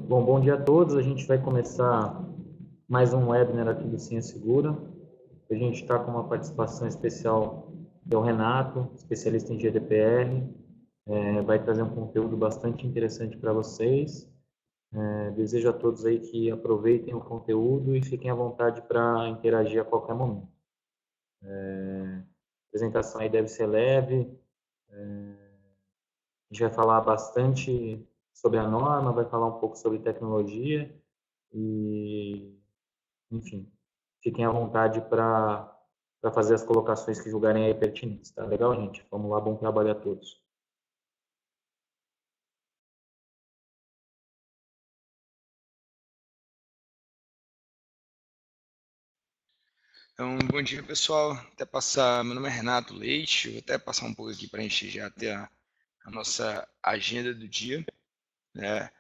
Bom dia a todos. A gente vai começar mais um webinar aqui do Ciência Segura. A gente está com uma participação especial do Renato, especialista em GDPR. Vai trazer um conteúdo bastante interessante para vocês. Desejo a todos aí que aproveitem o conteúdo e fiquem à vontade para interagir a qualquer momento. A apresentação aí deve ser leve. A gente vai falar bastante sobre a norma, vai falar um pouco sobre tecnologia e enfim, fiquem à vontade para fazer as colocações que julgarem aí pertinentes, tá legal, gente? Vamos lá, bom trabalho a todos. Então, bom dia, pessoal. Meu nome é Renato Leite, vou até passar um pouco aqui para a gente já ter a nossa agenda do dia, né?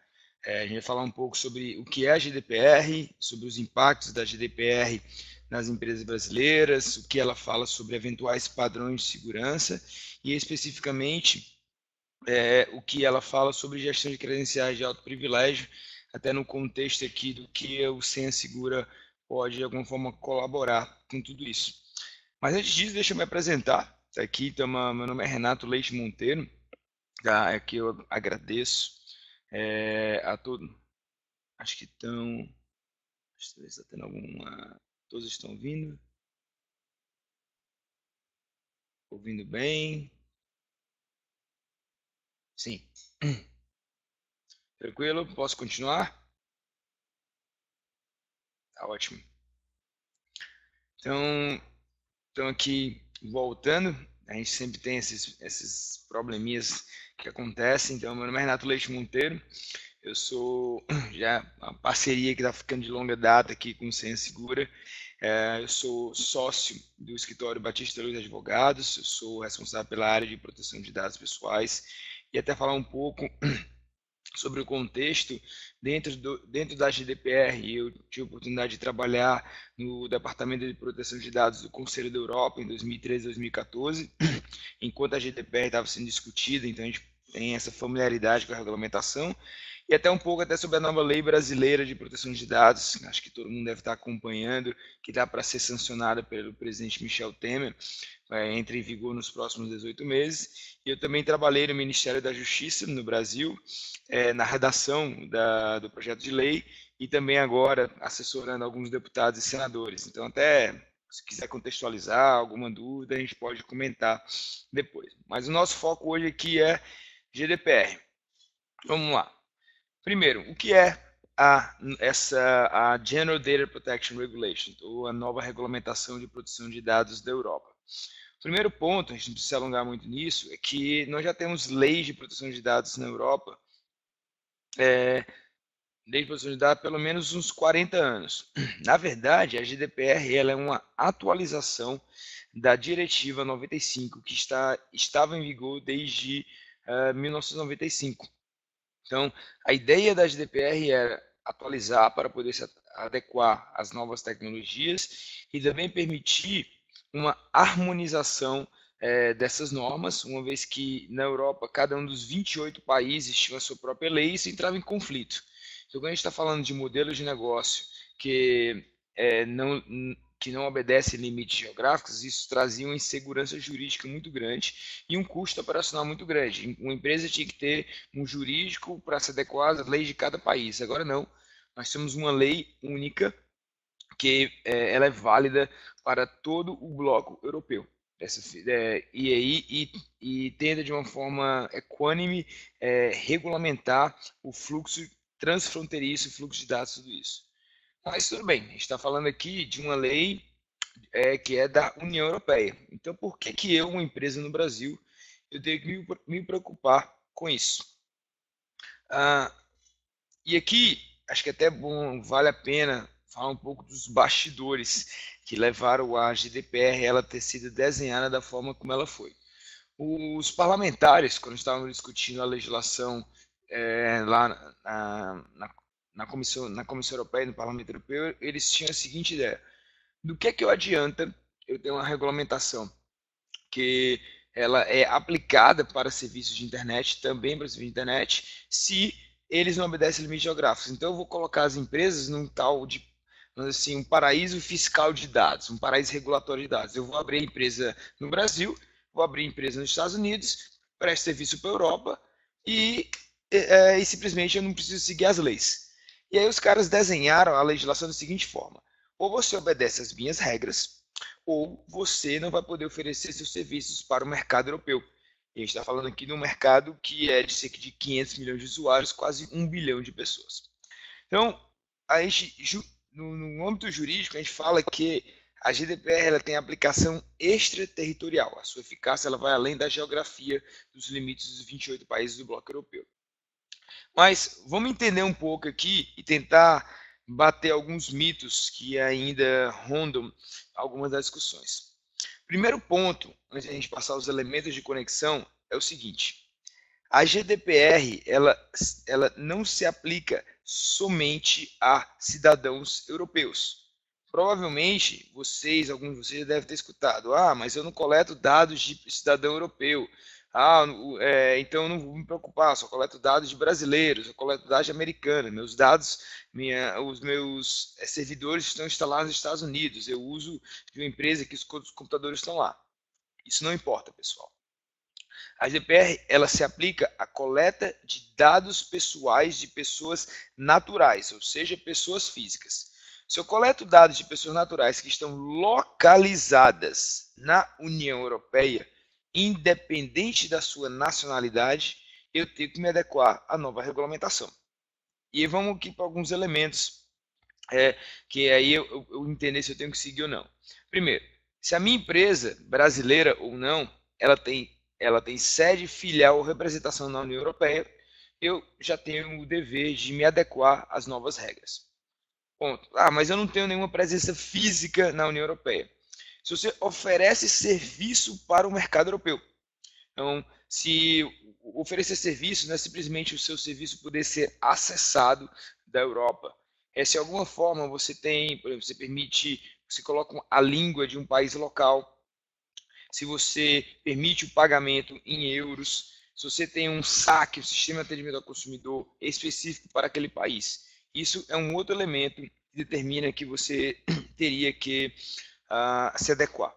A gente vai falar um pouco sobre o que é a GDPR, sobre os impactos da GDPR nas empresas brasileiras, o que ela fala sobre eventuais padrões de segurança e, especificamente, o que ela fala sobre gestão de credenciais de alto privilégio, até no contexto aqui do que o Senha Segura pode, de alguma forma, colaborar com tudo isso. Mas antes disso, deixa eu me apresentar. Aqui, então, meu nome é Renato Leite Monteiro. Tá? Aqui eu agradeço a todos. Acho que estão. Deixa eu ver se está tendo alguma. Todos estão ouvindo? Ouvindo bem? Sim. Tranquilo? Posso continuar? Tá ótimo. Então aqui, voltando, a gente sempre tem esses probleminhas que acontecem. Então, meu nome é Renato Leite Monteiro. Eu sou já uma parceria que está ficando de longa data aqui com o Senha Segura. Eu sou sócio do escritório Batista Luz Advogados. Eu sou responsável pela área de proteção de dados pessoais. E até falar um pouco sobre o contexto dentro da GDPR. Eu tive a oportunidade de trabalhar no Departamento de Proteção de Dados do Conselho da Europa em 2013 e 2014, enquanto a GDPR estava sendo discutida, então a gente tem essa familiaridade com a regulamentação, e até um pouco até sobre a nova lei brasileira de proteção de dados, acho que todo mundo deve estar acompanhando, que dá para ser sancionada pelo presidente Michel Temer, entra em vigor nos próximos 18 meses. E eu também trabalhei no Ministério da Justiça no Brasil, na redação do projeto de lei e também agora assessorando alguns deputados e senadores. Então, até se quiser contextualizar alguma dúvida, a gente pode comentar depois. Mas o nosso foco hoje aqui é GDPR. Vamos lá. Primeiro, o que é a General Data Protection Regulation, ou a nova regulamentação de proteção de dados da Europa? O primeiro ponto, a gente não precisa alongar muito nisso, é que nós já temos leis de proteção de dados na Europa, lei de proteção de dados há pelo menos uns 40 anos. Na verdade, a GDPR ela é uma atualização da Diretiva 95, que estava em vigor desde 1995. Então, a ideia da GDPR era atualizar para poder se adequar às novas tecnologias e também permitir uma harmonização dessas normas, uma vez que na Europa cada um dos 28 países tinha a sua própria lei e isso entrava em conflito. Então, quando a gente está falando de modelos de negócio que não obedecem limites geográficos, isso trazia uma insegurança jurídica muito grande e um custo operacional muito grande. Uma empresa tinha que ter um jurídico para se adequar às leis de cada país. Agora não, nós temos uma lei única que ela é válida para todo o bloco europeu. E tenta de uma forma equânime regulamentar o fluxo transfronteiriço, o fluxo de dados, tudo isso. Mas tudo bem, a gente está falando aqui de uma lei que é da União Europeia. Então, por que eu, uma empresa no Brasil, eu tenho que me preocupar com isso? E aqui, acho que até bom, vale a pena falar um pouco dos bastidores que levaram a GDPR ela ter sido desenhada da forma como ela foi. Os parlamentares, quando estavam discutindo a legislação lá na Comissão Europeia e no Parlamento Europeu, eles tinham a seguinte ideia: do que adianta eu ter uma regulamentação que ela é aplicada para serviços de internet, também para serviços de internet, se eles não obedecem limites geográficos. Então, eu vou colocar as empresas num tal de, assim, um paraíso fiscal de dados, um paraíso regulatório de dados. Eu vou abrir a empresa no Brasil, vou abrir a empresa nos Estados Unidos, presto serviço para a Europa e simplesmente eu não preciso seguir as leis. E aí os caras desenharam a legislação da seguinte forma: ou você obedece às minhas regras, ou você não vai poder oferecer seus serviços para o mercado europeu. E a gente está falando aqui de um mercado que é de cerca de 500 milhões de usuários, quase 1 bilhão de pessoas. Então, a gente, no âmbito jurídico, a gente fala que a GDPR ela tem aplicação extraterritorial. A sua eficácia ela vai além da geografia dos limites dos 28 países do bloco europeu. Mas vamos entender um pouco aqui e tentar bater alguns mitos que ainda rondam algumas das discussões. Primeiro ponto, antes de a gente passar os elementos de conexão, é o seguinte: a GDPR ela não se aplica somente a cidadãos europeus. Provavelmente alguns de vocês devem ter escutado: mas eu não coleto dados de cidadão europeu. Então eu não vou me preocupar, só coleto dados de brasileiros, eu coleto dados de americanos, os meus servidores estão instalados nos Estados Unidos, eu uso de uma empresa que os computadores estão lá. Isso não importa, pessoal. A GDPR ela se aplica à coleta de dados pessoais de pessoas naturais, ou seja, pessoas físicas. Se eu coleto dados de pessoas naturais que estão localizadas na União Europeia, independente da sua nacionalidade, eu tenho que me adequar à nova regulamentação. E vamos aqui para alguns elementos que aí eu entender se eu tenho que seguir ou não. Primeiro, se a minha empresa, brasileira ou não, ela tem sede, filial ou representação na União Europeia, eu já tenho o dever de me adequar às novas regras. Ponto. Mas eu não tenho nenhuma presença física na União Europeia. Se você oferece serviço para o mercado europeu, então, se oferecer serviço, não é simplesmente o seu serviço poder ser acessado da Europa. Se de alguma forma você tem, por exemplo, você coloca a língua de um país local, se você permite o pagamento em euros, se você tem um SAC, um sistema de atendimento ao consumidor específico para aquele país. Isso é um outro elemento que determina que você teria que se adequar.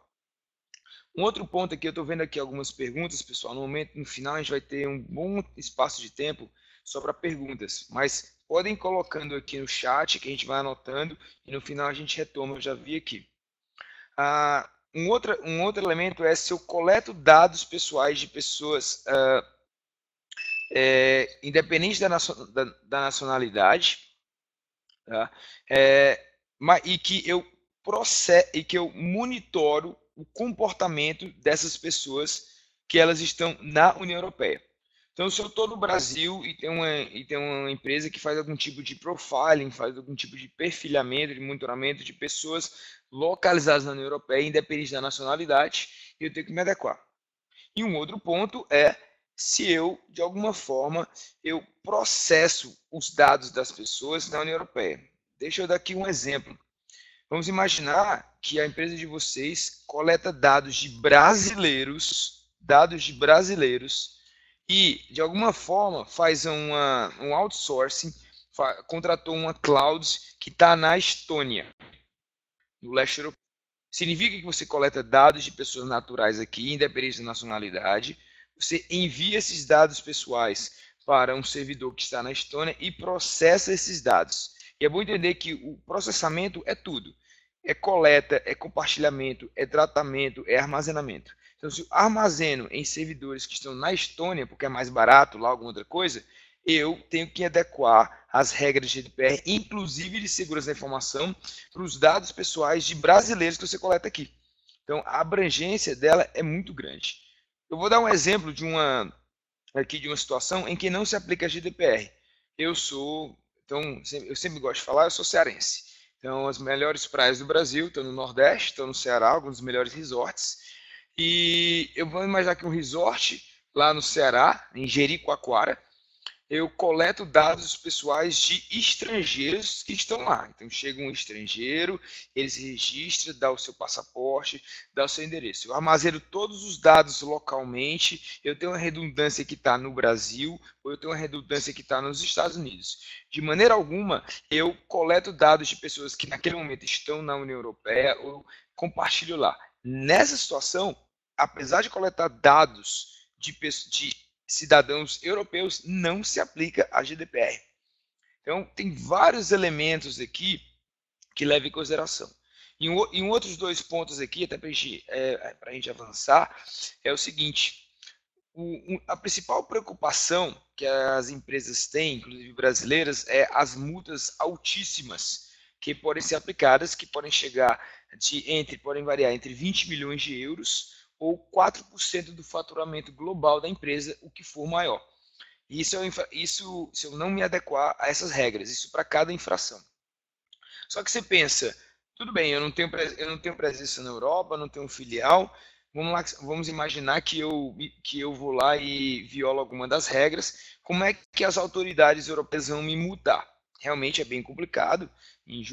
Um outro ponto aqui, eu estou vendo aqui algumas perguntas, pessoal. No final, a gente vai ter um bom espaço de tempo só para perguntas, mas podem ir colocando aqui no chat, que a gente vai anotando, e no final a gente retoma, eu já vi aqui. Um outro elemento é se eu coleto dados pessoais de pessoas, independente da nacionalidade, tá? E que eu monitoro o comportamento dessas pessoas que elas estão na União Europeia. Então, se eu estou no Brasil e tem uma empresa que faz algum tipo de profiling, faz algum tipo de perfilhamento, de monitoramento de pessoas localizadas na União Europeia, independente da nacionalidade, eu tenho que me adequar. E um outro ponto é se eu, de alguma forma, eu processo os dados das pessoas na União Europeia. Deixa eu dar aqui um exemplo. Vamos imaginar que a empresa de vocês coleta dados de brasileiros e, de alguma forma, faz um outsourcing, contratou uma cloud que está na Estônia, no leste europeu. Significa que você coleta dados de pessoas naturais aqui, independente da nacionalidade, você envia esses dados pessoais para um servidor que está na Estônia e processa esses dados. E é bom entender que o processamento é tudo. É coleta, é compartilhamento, é tratamento, é armazenamento. Então, se eu armazeno em servidores que estão na Estônia, porque é mais barato lá, alguma outra coisa, eu tenho que adequar as regras de GDPR, inclusive de segurança da informação, para os dados pessoais de brasileiros que você coleta aqui. Então, a abrangência dela é muito grande. Eu vou dar um exemplo de uma situação em que não se aplica a GDPR. Eu sempre gosto de falar, eu sou cearense. Então, as melhores praias do Brasil estão no Nordeste, estão no Ceará, alguns dos melhores resorts. E eu vou imaginar que um resort lá no Ceará, em Jericoacoara, eu coleto dados pessoais de estrangeiros que estão lá. Então, chega um estrangeiro, ele se registra, dá o seu passaporte, dá o seu endereço. Eu armazeno todos os dados localmente, eu tenho uma redundância que está no Brasil, ou eu tenho uma redundância que está nos Estados Unidos. De maneira alguma, eu coleto dados de pessoas que naquele momento estão na União Europeia ou compartilho lá. Nessa situação, apesar de coletar dados de cidadãos europeus, não se aplica a GDPR. Então, tem vários elementos aqui que levam em consideração. Em outros dois pontos aqui, até para a gente avançar, é o seguinte: a principal preocupação que as empresas têm, inclusive brasileiras, é as multas altíssimas que podem ser aplicadas, que podem chegar podem variar entre 20 milhões de euros ou 4% do faturamento global da empresa, o que for maior. Isso se eu não me adequar a essas regras, isso para cada infração. Só que você pensa, tudo bem, eu não tenho presença na Europa, não tenho filial, vamos imaginar que eu vou lá e violo alguma das regras, como é que as autoridades europeias vão me multar? Realmente é bem complicado. Em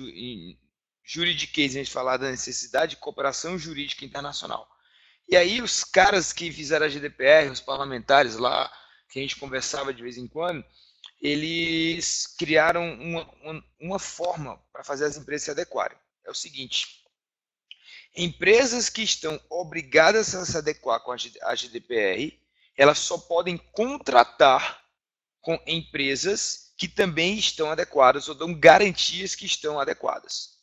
juridiquês, a gente fala da necessidade de cooperação jurídica internacional. E aí os caras que fizeram a GDPR, os parlamentares lá, que a gente conversava de vez em quando, eles criaram uma forma para fazer as empresas se adequarem. É o seguinte: empresas que estão obrigadas a se adequar com a GDPR, elas só podem contratar com empresas que também estão adequadas ou dão garantias que estão adequadas.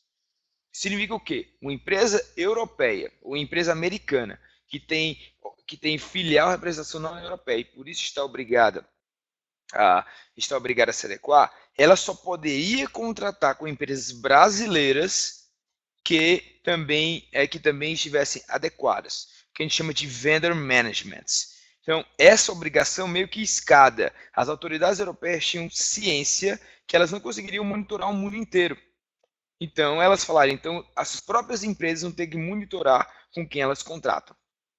Significa o quê? Uma empresa europeia ou empresa americana que tem filial representação na União Europeia e por isso está obrigada a se adequar, ela só poderia contratar com empresas brasileiras que também estivessem adequadas, que a gente chama de vendor management. Então, essa obrigação meio que escada. As autoridades europeias tinham ciência que elas não conseguiriam monitorar o mundo inteiro. Então, elas falaram, então as próprias empresas vão ter que monitorar com quem elas contratam.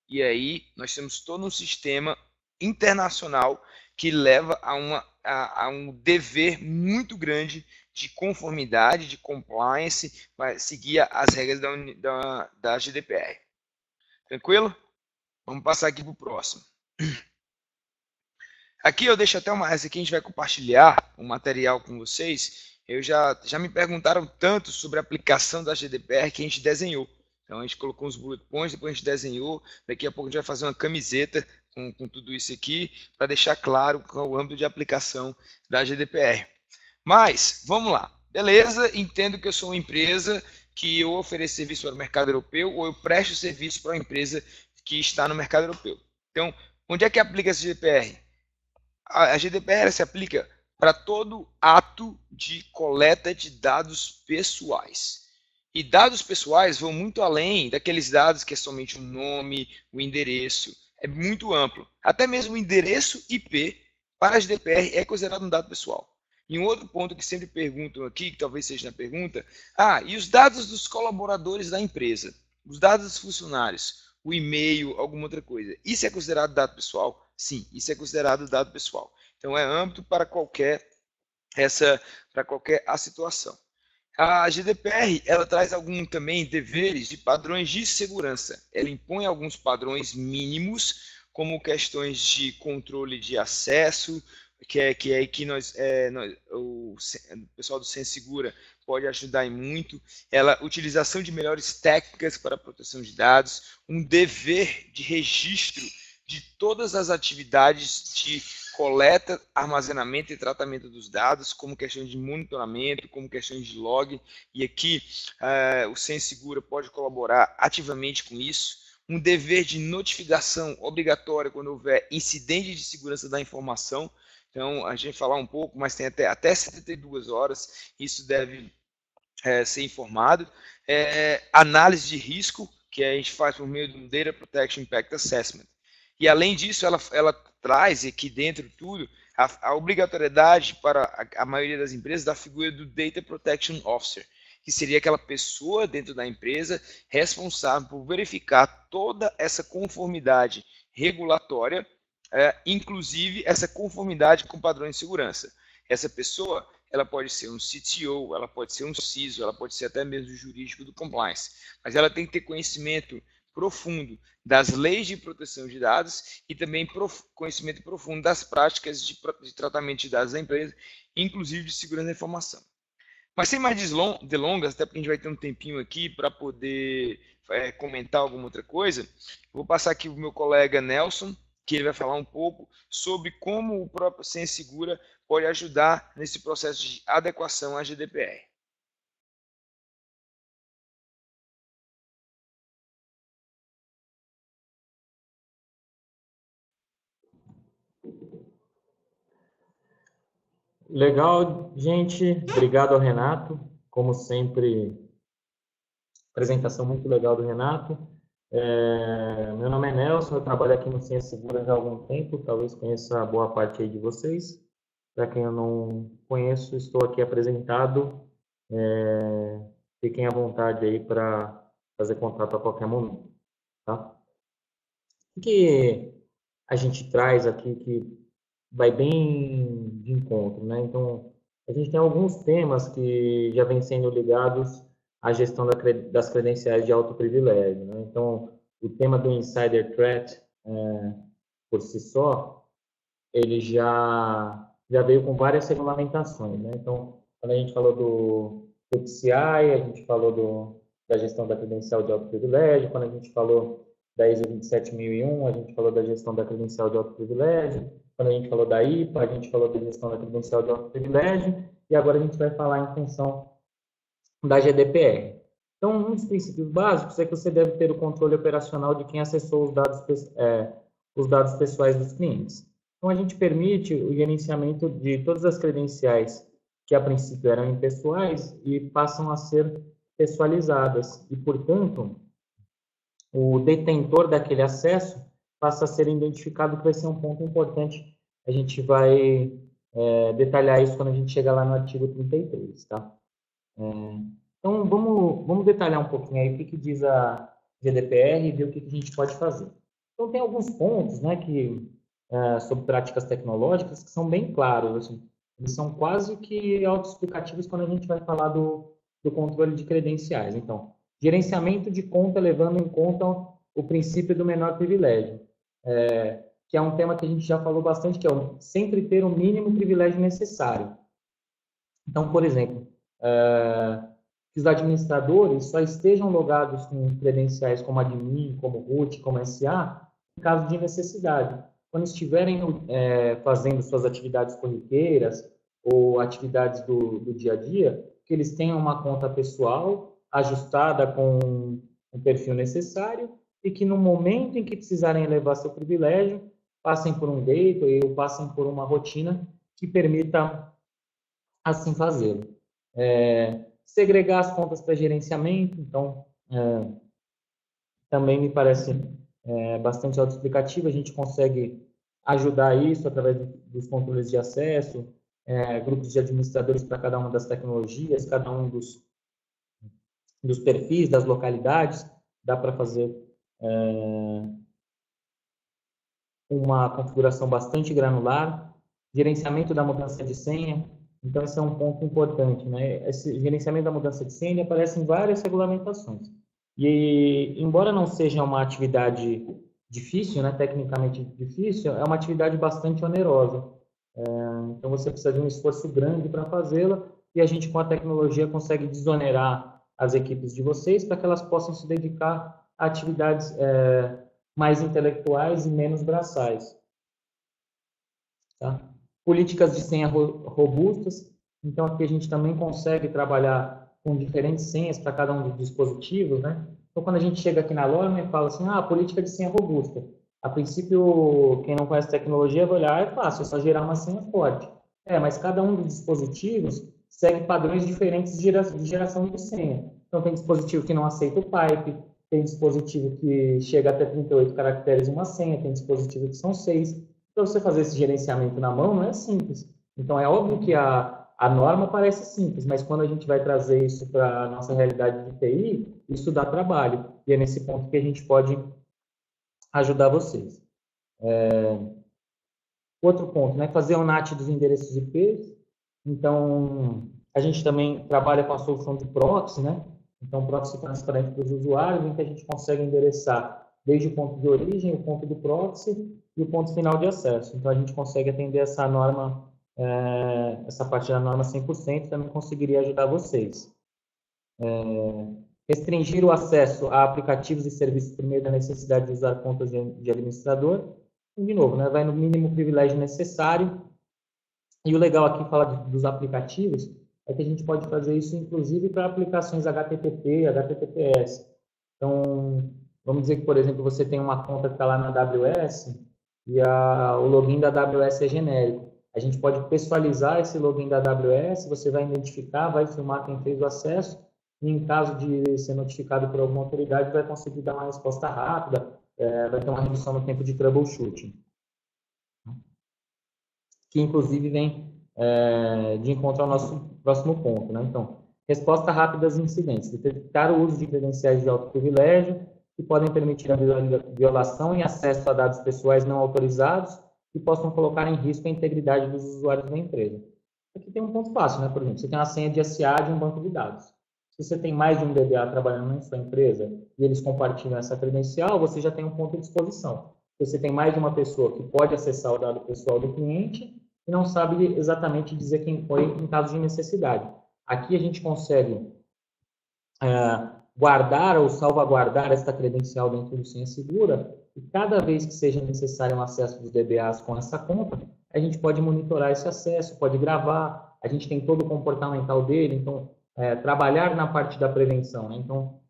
E aí, nós temos todo um sistema internacional que leva a um dever muito grande de conformidade, de compliance, para seguir as regras da GDPR. Tranquilo? Vamos passar aqui para o próximo. Aqui eu deixo até essa aqui a gente vai compartilhar um material com vocês. Já me perguntaram tanto sobre a aplicação da GDPR que a gente desenhou. Então a gente colocou uns bullet points, depois a gente desenhou. Daqui a pouco a gente vai fazer uma camiseta com tudo isso aqui para deixar claro qual é o âmbito de aplicação da GDPR. Mas, vamos lá. Beleza, entendo que eu sou uma empresa que eu ofereço serviço para o mercado europeu ou eu presto serviço para uma empresa que está no mercado europeu. Então, onde é que aplica essa GDPR? A GDPR se aplica para todo ato de coleta de dados pessoais. E dados pessoais vão muito além daqueles dados que é somente o nome, o endereço. É muito amplo. Até mesmo o endereço IP para a GDPR é considerado um dado pessoal. E um outro ponto que sempre perguntam aqui, que talvez seja na pergunta, e os dados dos colaboradores da empresa? Os dados dos funcionários? O e-mail, alguma outra coisa? Isso é considerado dado pessoal? Sim, isso é considerado dado pessoal. Então, é amplo para qualquer a situação. A GDPR, ela traz alguns também deveres de padrões de segurança. Ela impõe alguns padrões mínimos, como questões de controle de acesso, o pessoal do SenSegura pode ajudar em muito. Utilização de melhores técnicas para a proteção de dados, um dever de registro de todas as atividades de coleta, armazenamento e tratamento dos dados, como questões de monitoramento, como questões de log, e aqui o SenSegura pode colaborar ativamente com isso. Um dever de notificação obrigatória quando houver incidente de segurança da informação. Então, a gente vai falar um pouco, mas tem até 72 horas, isso deve ser informado. Análise de risco, que a gente faz por meio do Data Protection Impact Assessment. E, além disso, ela traz aqui dentro tudo a obrigatoriedade para a maioria das empresas da figura do Data Protection Officer, que seria aquela pessoa dentro da empresa responsável por verificar toda essa conformidade regulatória inclusive essa conformidade com padrões de segurança. Essa pessoa, ela pode ser um CTO, ela pode ser um CISO, ela pode ser até mesmo o jurídico do compliance, mas ela tem que ter conhecimento profundo das leis de proteção de dados e também conhecimento profundo das práticas de tratamento de dados da empresa, inclusive de segurança da informação. Mas sem mais delongas, até porque a gente vai ter um tempinho aqui para poder comentar alguma outra coisa, vou passar aqui para o meu colega Nelson, que ele vai falar um pouco sobre como o próprio Senha Segura pode ajudar nesse processo de adequação à GDPR. Legal, gente. Obrigado ao Renato. Como sempre, apresentação muito legal do Renato. Meu nome é Nelson, eu trabalho aqui no Senha Segura já há algum tempo, talvez conheça boa parte aí de vocês. Para quem eu não conheço, estou aqui apresentado. Fiquem à vontade aí para fazer contato a qualquer momento. Tá? O que a gente traz aqui que vai bem de encontro, né? Então, a gente tem alguns temas que já vêm sendo ligados à gestão das credenciais de alto privilégio, né? Então, o tema do insider threat, por si só, ele já veio com várias regulamentações, né? Então, quando a gente falou do PCI, a gente falou da gestão da credencial de alto privilégio, quando a gente falou da ISO 27001, a gente falou da gestão da credencial de alto privilégio, quando a gente falou da IPA, a gente falou da gestão da credencial de alto privilégio, e agora a gente vai falar em função da GDPR. Então, um dos princípios básicos é que você deve ter o controle operacional de quem acessou os dados pessoais dos clientes. Então, a gente permite o gerenciamento de todas as credenciais que, a princípio, eram impessoais e passam a ser pessoalizadas. E, portanto, o detentor daquele acesso passa a ser identificado, que vai ser um ponto importante. A gente vai detalhar isso quando a gente chegar lá no artigo 33, tá? Então, vamos detalhar um pouquinho aí o que diz a GDPR e ver o que a gente pode fazer. Então, tem alguns pontos, né, sobre práticas tecnológicas que são bem claros. Assim, eles são quase que autoexplicativos quando a gente vai falar do controle de credenciais. Então, gerenciamento de conta levando em conta o princípio do menor privilégio, que é um tema que a gente já falou bastante, que é sempre ter o mínimo privilégio necessário. Então, por exemplo, que os administradores só estejam logados com credenciais como admin, como root, como SA, em caso de necessidade. Quando estiverem fazendo suas atividades corriqueiras ou atividades do dia a dia, que eles tenham uma conta pessoal ajustada com o perfil necessário e que no momento em que precisarem elevar seu privilégio, passem por um gateway ou passem por uma rotina que permita assim fazê-lo. Segregar as contas para gerenciamento, então, também me parece bastante autoexplicativo. A gente consegue ajudar isso através dos controles de acesso, grupos de administradores para cada uma das tecnologias, cada um dos perfis, das localidades. Dá para fazer uma configuração bastante granular. Gerenciamento da mudança de senha. Então, esse é um ponto importante, né? Esse gerenciamento da mudança de senha aparece em várias regulamentações. E, embora não seja uma atividade difícil, né, tecnicamente difícil, é uma atividade bastante onerosa. Então, você precisa de um esforço grande para fazê-la e a gente, com a tecnologia, consegue desonerar as equipes de vocês para que elas possam se dedicar a atividades mais intelectuais e menos braçais. Tá? Políticas de senha robustas. Então, aqui a gente também consegue trabalhar com diferentes senhas para cada um dos dispositivos, né? Então, quando a gente chega aqui na norma e fala assim, política de senha robusta. A princípio, quem não conhece tecnologia vai olhar, é fácil, é só gerar uma senha forte. Mas cada um dos dispositivos segue padrões diferentes de geração de senha. Então, tem dispositivo que não aceita o pipe, tem dispositivo que chega até 38 caracteres uma senha, tem dispositivo que são 6. Para você fazer esse gerenciamento na mão, não é simples. Então, é óbvio que a norma parece simples, mas quando a gente vai trazer isso para a nossa realidade de TI, isso dá trabalho. E é nesse ponto que a gente pode ajudar vocês. Outro ponto, né? Fazer o NAT dos endereços IP. Então, a gente também trabalha com a solução de proxy, né? Então, proxy transparente para os usuários, em que a gente consegue endereçar desde o ponto de origem, o ponto do proxy e o ponto final de acesso. Então, a gente consegue atender essa norma, essa parte da norma 100%, também conseguiria ajudar vocês. Restringir o acesso a aplicativos e serviços por meio da necessidade de usar contas de administrador. E, de novo, né? Vai no mínimo privilégio necessário. E o legal aqui, falar dos aplicativos, é que a gente pode fazer isso, inclusive, para aplicações HTTP, HTTPS. Então, vamos dizer que, por exemplo, você tem uma conta que está lá na AWS e o login da AWS é genérico. A gente pode personalizar esse login da AWS, você vai identificar, vai filmar quem fez o acesso, e em caso de ser notificado por alguma autoridade, vai conseguir dar uma resposta rápida, vai ter uma redução no tempo de troubleshooting. Que inclusive vem de encontro ao nosso próximo ponto, né? Então, resposta rápida aos incidentes, detectar o uso de credenciais de alto privilégio que podem permitir a violação e acesso a dados pessoais não autorizados que possam colocar em risco a integridade dos usuários da empresa. Aqui tem um ponto fácil, né? Por exemplo, você tem uma senha de SA de um banco de dados. Se você tem mais de um DBA trabalhando na sua empresa e eles compartilham essa credencial, você já tem um ponto de exposição. Se você tem mais de uma pessoa que pode acessar o dado pessoal do cliente, e não sabe exatamente dizer quem foi em caso de necessidade. Aqui a gente consegue guardar ou salvaguardar esta credencial dentro do Senha Segura, e cada vez que seja necessário um acesso dos DBAs com essa conta, a gente pode monitorar esse acesso, pode gravar, a gente tem todo o comportamental dele, então, trabalhar na parte da prevenção. Né? Então,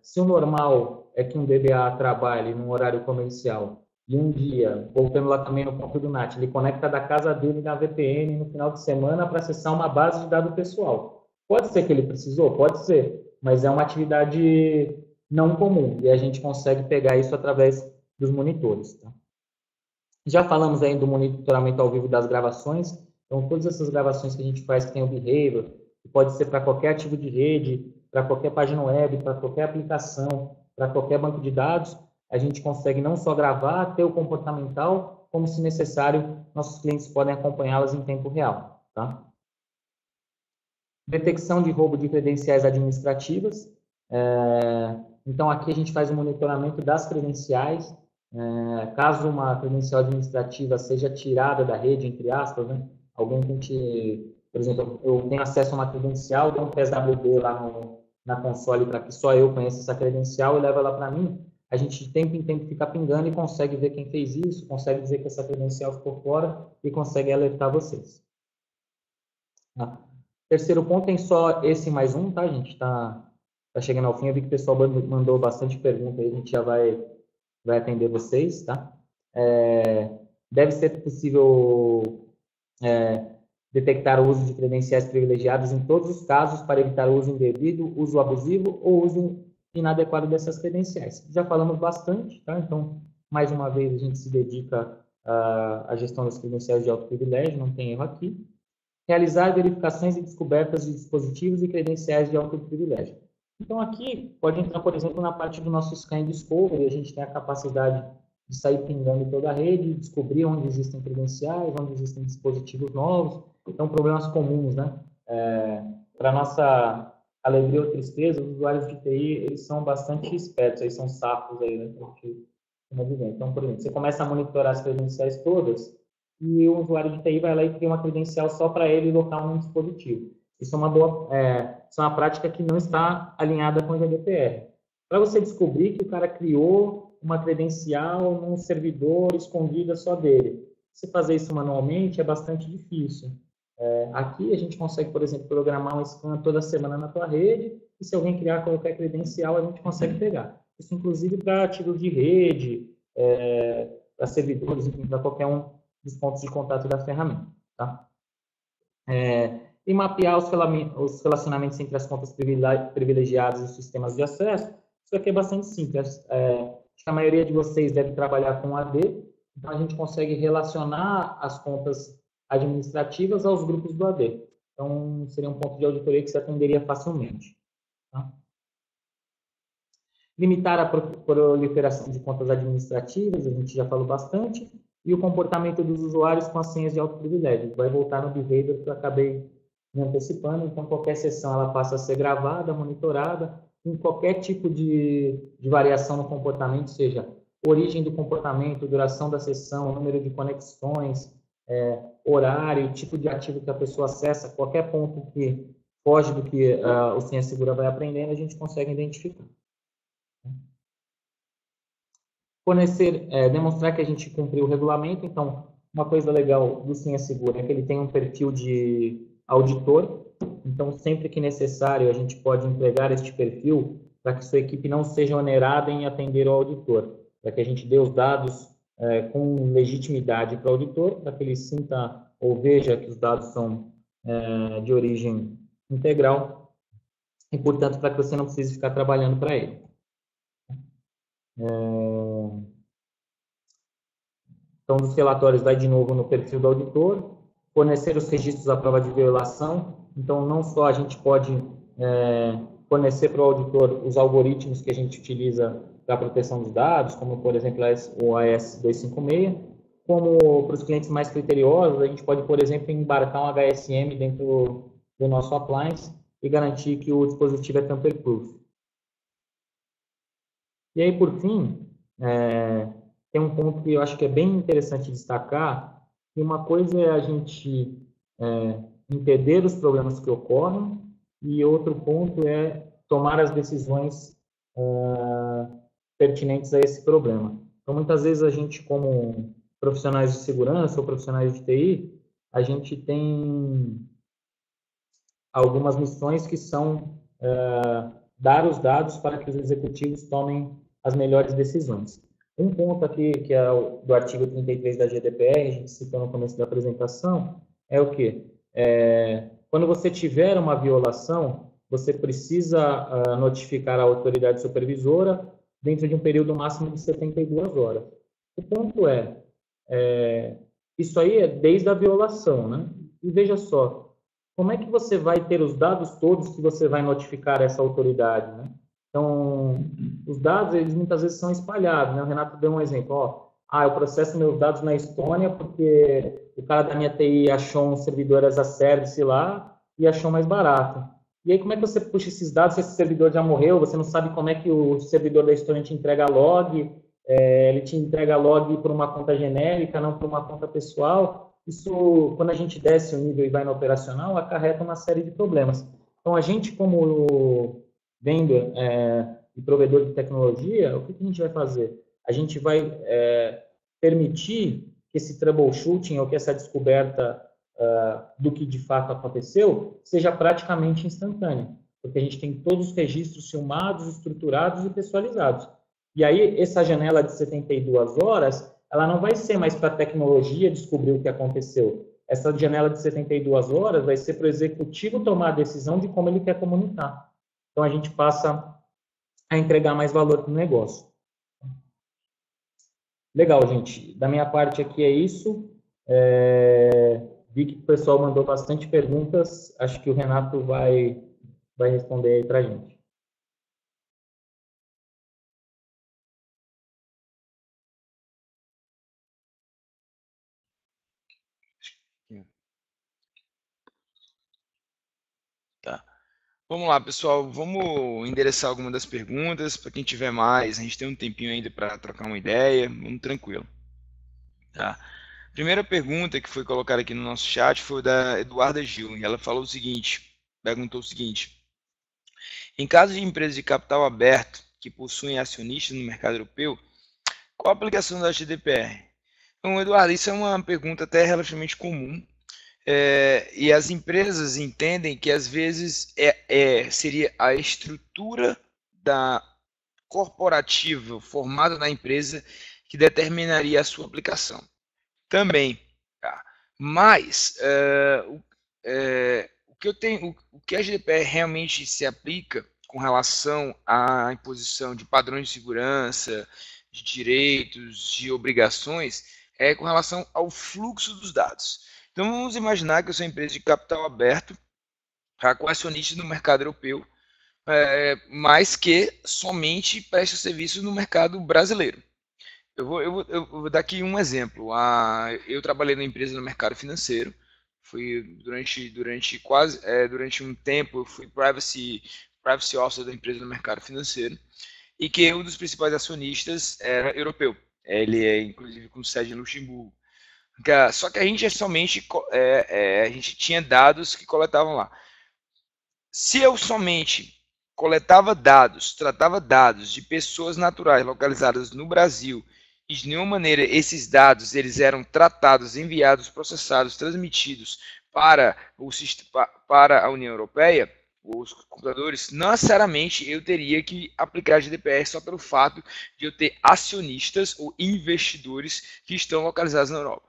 se o normal é que um DBA trabalhe num horário comercial, e um dia, voltando lá também no ponto do NAT, ele conecta da casa dele na VPN no final de semana para acessar uma base de dados pessoal. Pode ser que ele precisou? Pode ser, mas é uma atividade não comum e a gente consegue pegar isso através dos monitores. Tá? Já falamos aí do monitoramento ao vivo das gravações, então todas essas gravações que a gente faz que tem o behavior, que pode ser para qualquer artigo de rede, para qualquer página web, para qualquer aplicação, para qualquer banco de dados, a gente consegue não só gravar, ter o comportamental, como, se necessário, nossos clientes podem acompanhá-las em tempo real. Tá? Detecção de roubo de credenciais administrativas. Então, aqui a gente faz o monitoramento das credenciais. Caso uma credencial administrativa seja tirada da rede, entre aspas, né? Alguém tente, por exemplo, eu tenho acesso a uma credencial, dou um PSWD lá na console para que só eu conheça essa credencial e leva ela para mim. A gente de tempo em tempo fica pingando e consegue ver quem fez isso, consegue dizer que essa credencial ficou fora e consegue alertar vocês. Terceiro ponto, tem só esse mais um, tá, gente? Tá chegando ao fim, eu vi que o pessoal mandou bastante pergunta aí, a gente já vai atender vocês, tá? Deve ser possível detectar o uso de credenciais privilegiadas em todos os casos para evitar o uso indevido, uso abusivo ou uso inadequado dessas credenciais. Já falamos bastante, tá? Então, mais uma vez, a gente se dedica à gestão das credenciais de alto privilégio, não tem erro aqui. Realizar verificações e descobertas de dispositivos e credenciais de alto privilégio. Então, aqui pode entrar, por exemplo, na parte do nosso Scan Discovery, a gente tem a capacidade de sair pingando toda a rede, descobrir onde existem credenciais, onde existem dispositivos novos. Então, problemas comuns, né? Para nossa alegria ou tristeza, os usuários de TI, eles são bastante espertos, eles são safos aí, né? Então, por exemplo, você começa a monitorar as credenciais todas e o usuário de TI vai lá e cria uma credencial só para ele local num dispositivo. Isso é uma prática que não está alinhada com o GDPR. Para você descobrir que o cara criou uma credencial num servidor escondida só dele, se fazer isso manualmente é bastante difícil. Aqui a gente consegue, por exemplo, programar um scan toda semana na tua rede e se alguém criar qualquer credencial, a gente consegue pegar. Isso, inclusive, para artigos de rede, para servidores, enfim, para qualquer um dos pontos de contato da ferramenta. Tá? E mapear os relacionamentos entre as contas privilegiadas e os sistemas de acesso. Isso aqui é bastante simples. Acho que a maioria de vocês deve trabalhar com AD, então a gente consegue relacionar as contas administrativas aos grupos do AD. Então, seria um ponto de auditoria que se atenderia facilmente. Tá? Limitar a proliferação de contas administrativas, a gente já falou bastante. e o comportamento dos usuários com as senhas de alto privilégio. Vai voltar no behavior que eu acabei me antecipando, então qualquer sessão ela passa a ser gravada, monitorada, em qualquer tipo de variação no comportamento, seja origem do comportamento, duração da sessão, número de conexões, horário, tipo de ativo que a pessoa acessa, qualquer ponto que foge do que o Senha Segura vai aprendendo, a gente consegue identificar. Fornecer, demonstrar que a gente cumpriu o regulamento. Então, uma coisa legal do Senha Segura é que ele tem um perfil de auditor. Então, sempre que necessário, a gente pode entregar este perfil para que sua equipe não seja onerada em atender ao auditor, para que a gente dê os dados com legitimidade para o auditor, para que ele sinta ou veja que os dados são de origem integral e, portanto, para que você não precise ficar trabalhando para ele. Então, dos relatórios, vai de novo no perfil do auditor, fornecer os registros à prova de violação. Então, não só a gente pode fornecer para o auditor os algoritmos que a gente utiliza para a proteção dos dados, como, por exemplo, o AS256, como para os clientes mais criteriosos, a gente pode, por exemplo, embarcar um HSM dentro do nosso appliance e garantir que o dispositivo é tamper-proof. E aí, por fim, tem um ponto que eu acho que é bem interessante destacar, que uma coisa é a gente entender os problemas que ocorrem, e outro ponto é tomar as decisões pertinentes a esse problema. Então, muitas vezes a gente, como profissionais de segurança ou profissionais de TI, a gente tem algumas missões que são dar os dados para que os executivos tomem as melhores decisões. Um ponto aqui, que é do artigo 33 da GDPR, a gente citou no começo da apresentação, é o quê? Quando você tiver uma violação, você precisa notificar a autoridade supervisora dentro de um período máximo de 72 horas. O ponto isso aí é desde a violação, né? E veja só, como é que você vai ter os dados todos que você vai notificar essa autoridade, né? Então, os dados, eles muitas vezes são espalhados, né? O Renato deu um exemplo, eu processo meus dados na Estônia porque o cara da minha TI achou um servidor as a service lá e achou mais barato. E aí, como é que você puxa esses dados se esse servidor já morreu? Você não sabe como é que o servidor da Estônia te entrega log, ele te entrega log por uma conta genérica, não por uma conta pessoal. Isso, quando a gente desce o nível e vai no operacional, acarreta uma série de problemas. Então, a gente, como vendor e provedor de tecnologia, o que a gente vai fazer? A gente vai permitir que esse troubleshooting ou que essa descoberta do que de fato aconteceu seja praticamente instantânea, porque a gente tem todos os registros filmados, estruturados e pessoalizados. E aí, essa janela de 72 horas, ela não vai ser mais para a tecnologia descobrir o que aconteceu. Essa janela de 72 horas vai ser para o executivo tomar a decisão de como ele quer comunicar. Então, a gente passa a entregar mais valor para o negócio. Legal, gente. Da minha parte aqui é isso. Vi que o pessoal mandou bastante perguntas. Acho que o Renato vai responder aí para a gente. Tá. Vamos lá, pessoal. Vamos endereçar algumas das perguntas. Para quem tiver mais, a gente tem um tempinho ainda para trocar uma ideia. Vamos tranquilo. Tá. Primeira pergunta que foi colocada aqui no nosso chat foi da Eduarda Gil. E ela falou o seguinte, perguntou o seguinte: em caso de empresas de capital aberto que possuem acionistas no mercado europeu, qual a aplicação da GDPR? Então, Eduardo, isso é uma pergunta até relativamente comum. E as empresas entendem que às vezes seria a estrutura da corporativa formada na empresa que determinaria a sua aplicação. Também, tá? Mas o que a GDPR realmente se aplica com relação à imposição de padrões de segurança, de direitos, de obrigações, é com relação ao fluxo dos dados. Então, vamos imaginar que eu sou uma empresa de capital aberto, com acionistas no mercado europeu, mas que somente presta serviço no mercado brasileiro. Eu vou dar aqui um exemplo. Eu trabalhei numa empresa no mercado financeiro. Fui durante um tempo, eu fui privacy officer da empresa no mercado financeiro. E que um dos principais acionistas era europeu. Ele é, inclusive, com sede em Luxemburgo. Só que a gente a gente tinha dados que coletavam lá. Se eu somente coletava dados, tratava dados de pessoas naturais localizadas no Brasil e de nenhuma maneira esses dados eles eram tratados, enviados, processados, transmitidos para a União Europeia, os computadores, não necessariamente eu teria que aplicar a GDPR só pelo fato de eu ter acionistas ou investidores que estão localizados na Europa.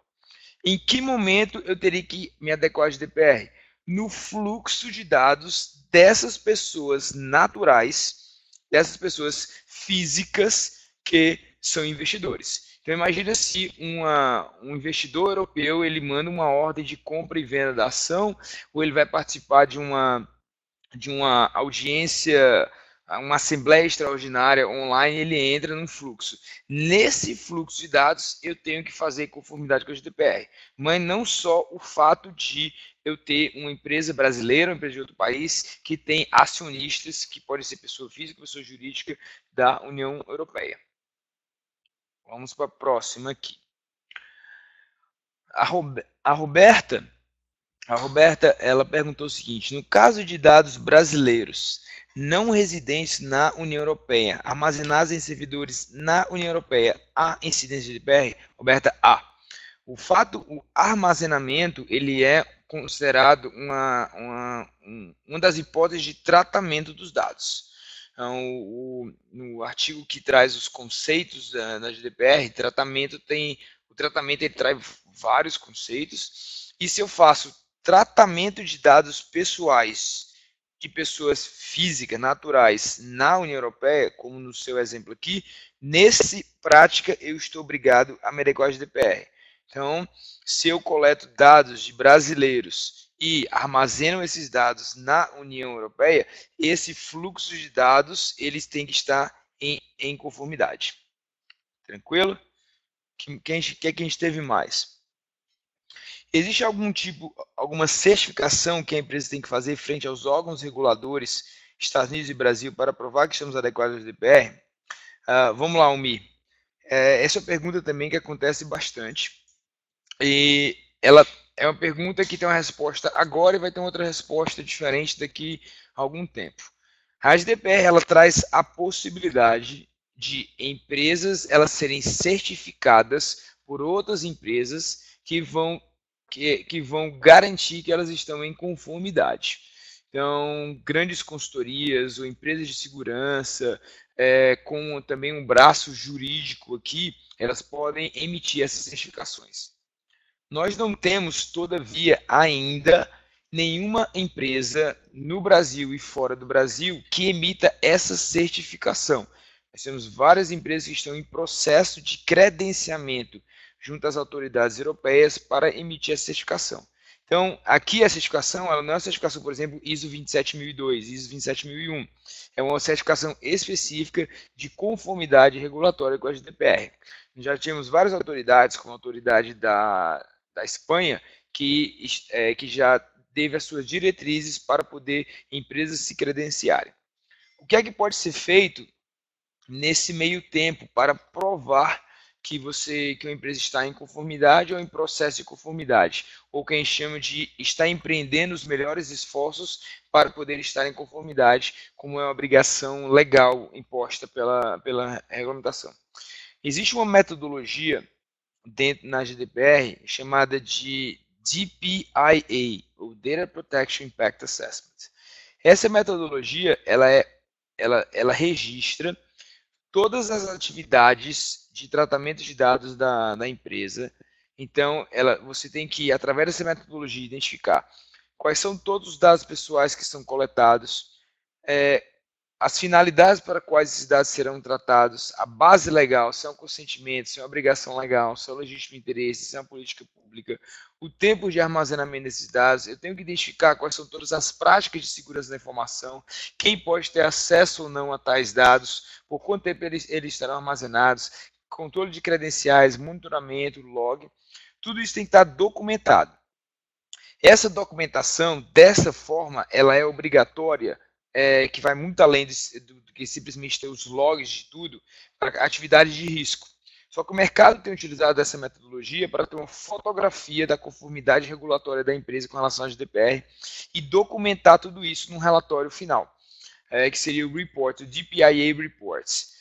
Em que momento eu teria que me adequar à GDPR? No fluxo de dados dessas pessoas naturais, dessas pessoas físicas que são investidores. Então imagina se um investidor europeu ele manda uma ordem de compra e venda da ação, ou ele vai participar de uma audiência, uma assembleia extraordinária online, ele entra num fluxo. Nesse fluxo de dados, eu tenho que fazer conformidade com a GDPR. Mas não só o fato de eu ter uma empresa brasileira, uma empresa de outro país, que tem acionistas, que pode ser pessoa física, pessoa jurídica da União Europeia. Vamos para a próxima aqui. A Roberta, ela perguntou o seguinte: no caso de dados brasileiros não residentes na União Europeia, armazenados em servidores na União Europeia, há incidência de GDPR? Roberta, há. O armazenamento, ele é considerado uma das hipóteses de tratamento dos dados. Então, no artigo que traz os conceitos da GDPR, o tratamento ele traz vários conceitos, e se eu faço tratamento de dados pessoais de pessoas físicas, naturais, na União Europeia, como no seu exemplo aqui, nessa prática eu estou obrigado a me adequar à GDPR. Então, se eu coleto dados de brasileiros e armazeno esses dados na União Europeia, esse fluxo de dados eles têm que estar em conformidade. Tranquilo? O que a gente teve mais? Existe alguma certificação que a empresa tem que fazer frente aos órgãos reguladores Estados Unidos e Brasil para provar que estamos adequados ao GDPR? Vamos lá, Umi. Essa é uma pergunta também que acontece bastante. E ela é uma pergunta que tem uma resposta agora e vai ter outra resposta diferente daqui a algum tempo. A GDPR ela traz a possibilidade de empresas elas serem certificadas por outras empresas que vão garantir que elas estão em conformidade. Então, grandes consultorias ou empresas de segurança, com também um braço jurídico aqui, elas podem emitir essas certificações. Nós não temos, todavia, ainda nenhuma empresa no Brasil e fora do Brasil que emita essa certificação. Nós temos várias empresas que estão em processo de credenciamento junto às autoridades europeias para emitir a certificação. Então, aqui a certificação, ela não é uma certificação, por exemplo, ISO 27002, ISO 27001. É uma certificação específica de conformidade regulatória com a GDPR. Já tínhamos várias autoridades, como a autoridade da Espanha, que já teve as suas diretrizes para poder empresas se credenciarem. O que é que pode ser feito nesse meio tempo para provar que uma empresa está em conformidade ou em processo de conformidade, ou que a gente chama de estar empreendendo os melhores esforços para poder estar em conformidade, como é uma obrigação legal imposta pela regulamentação. Existe uma metodologia na GDPR chamada de DPIA, ou Data Protection Impact Assessment. Essa metodologia ela registra todas as atividades de tratamento de dados da empresa. Então, você tem que, através dessa metodologia, identificar quais são todos os dados pessoais que são coletados, as finalidades para quais esses dados serão tratados, a base legal, se é um consentimento, se é uma obrigação legal, se é um legítimo interesse, se é uma política pública, o tempo de armazenamento desses dados. Eu tenho que identificar quais são todas as práticas de segurança da informação, quem pode ter acesso ou não a tais dados, por quanto tempo eles estarão armazenados, controle de credenciais, monitoramento, log, tudo isso tem que estar documentado. Essa documentação, dessa forma, ela é obrigatória, que vai muito além do que simplesmente ter os logs de tudo, para atividades de risco. Só que o mercado tem utilizado essa metodologia para ter uma fotografia da conformidade regulatória da empresa com relação à GDPR e documentar tudo isso num relatório final, que seria o report, o DPIA Reports.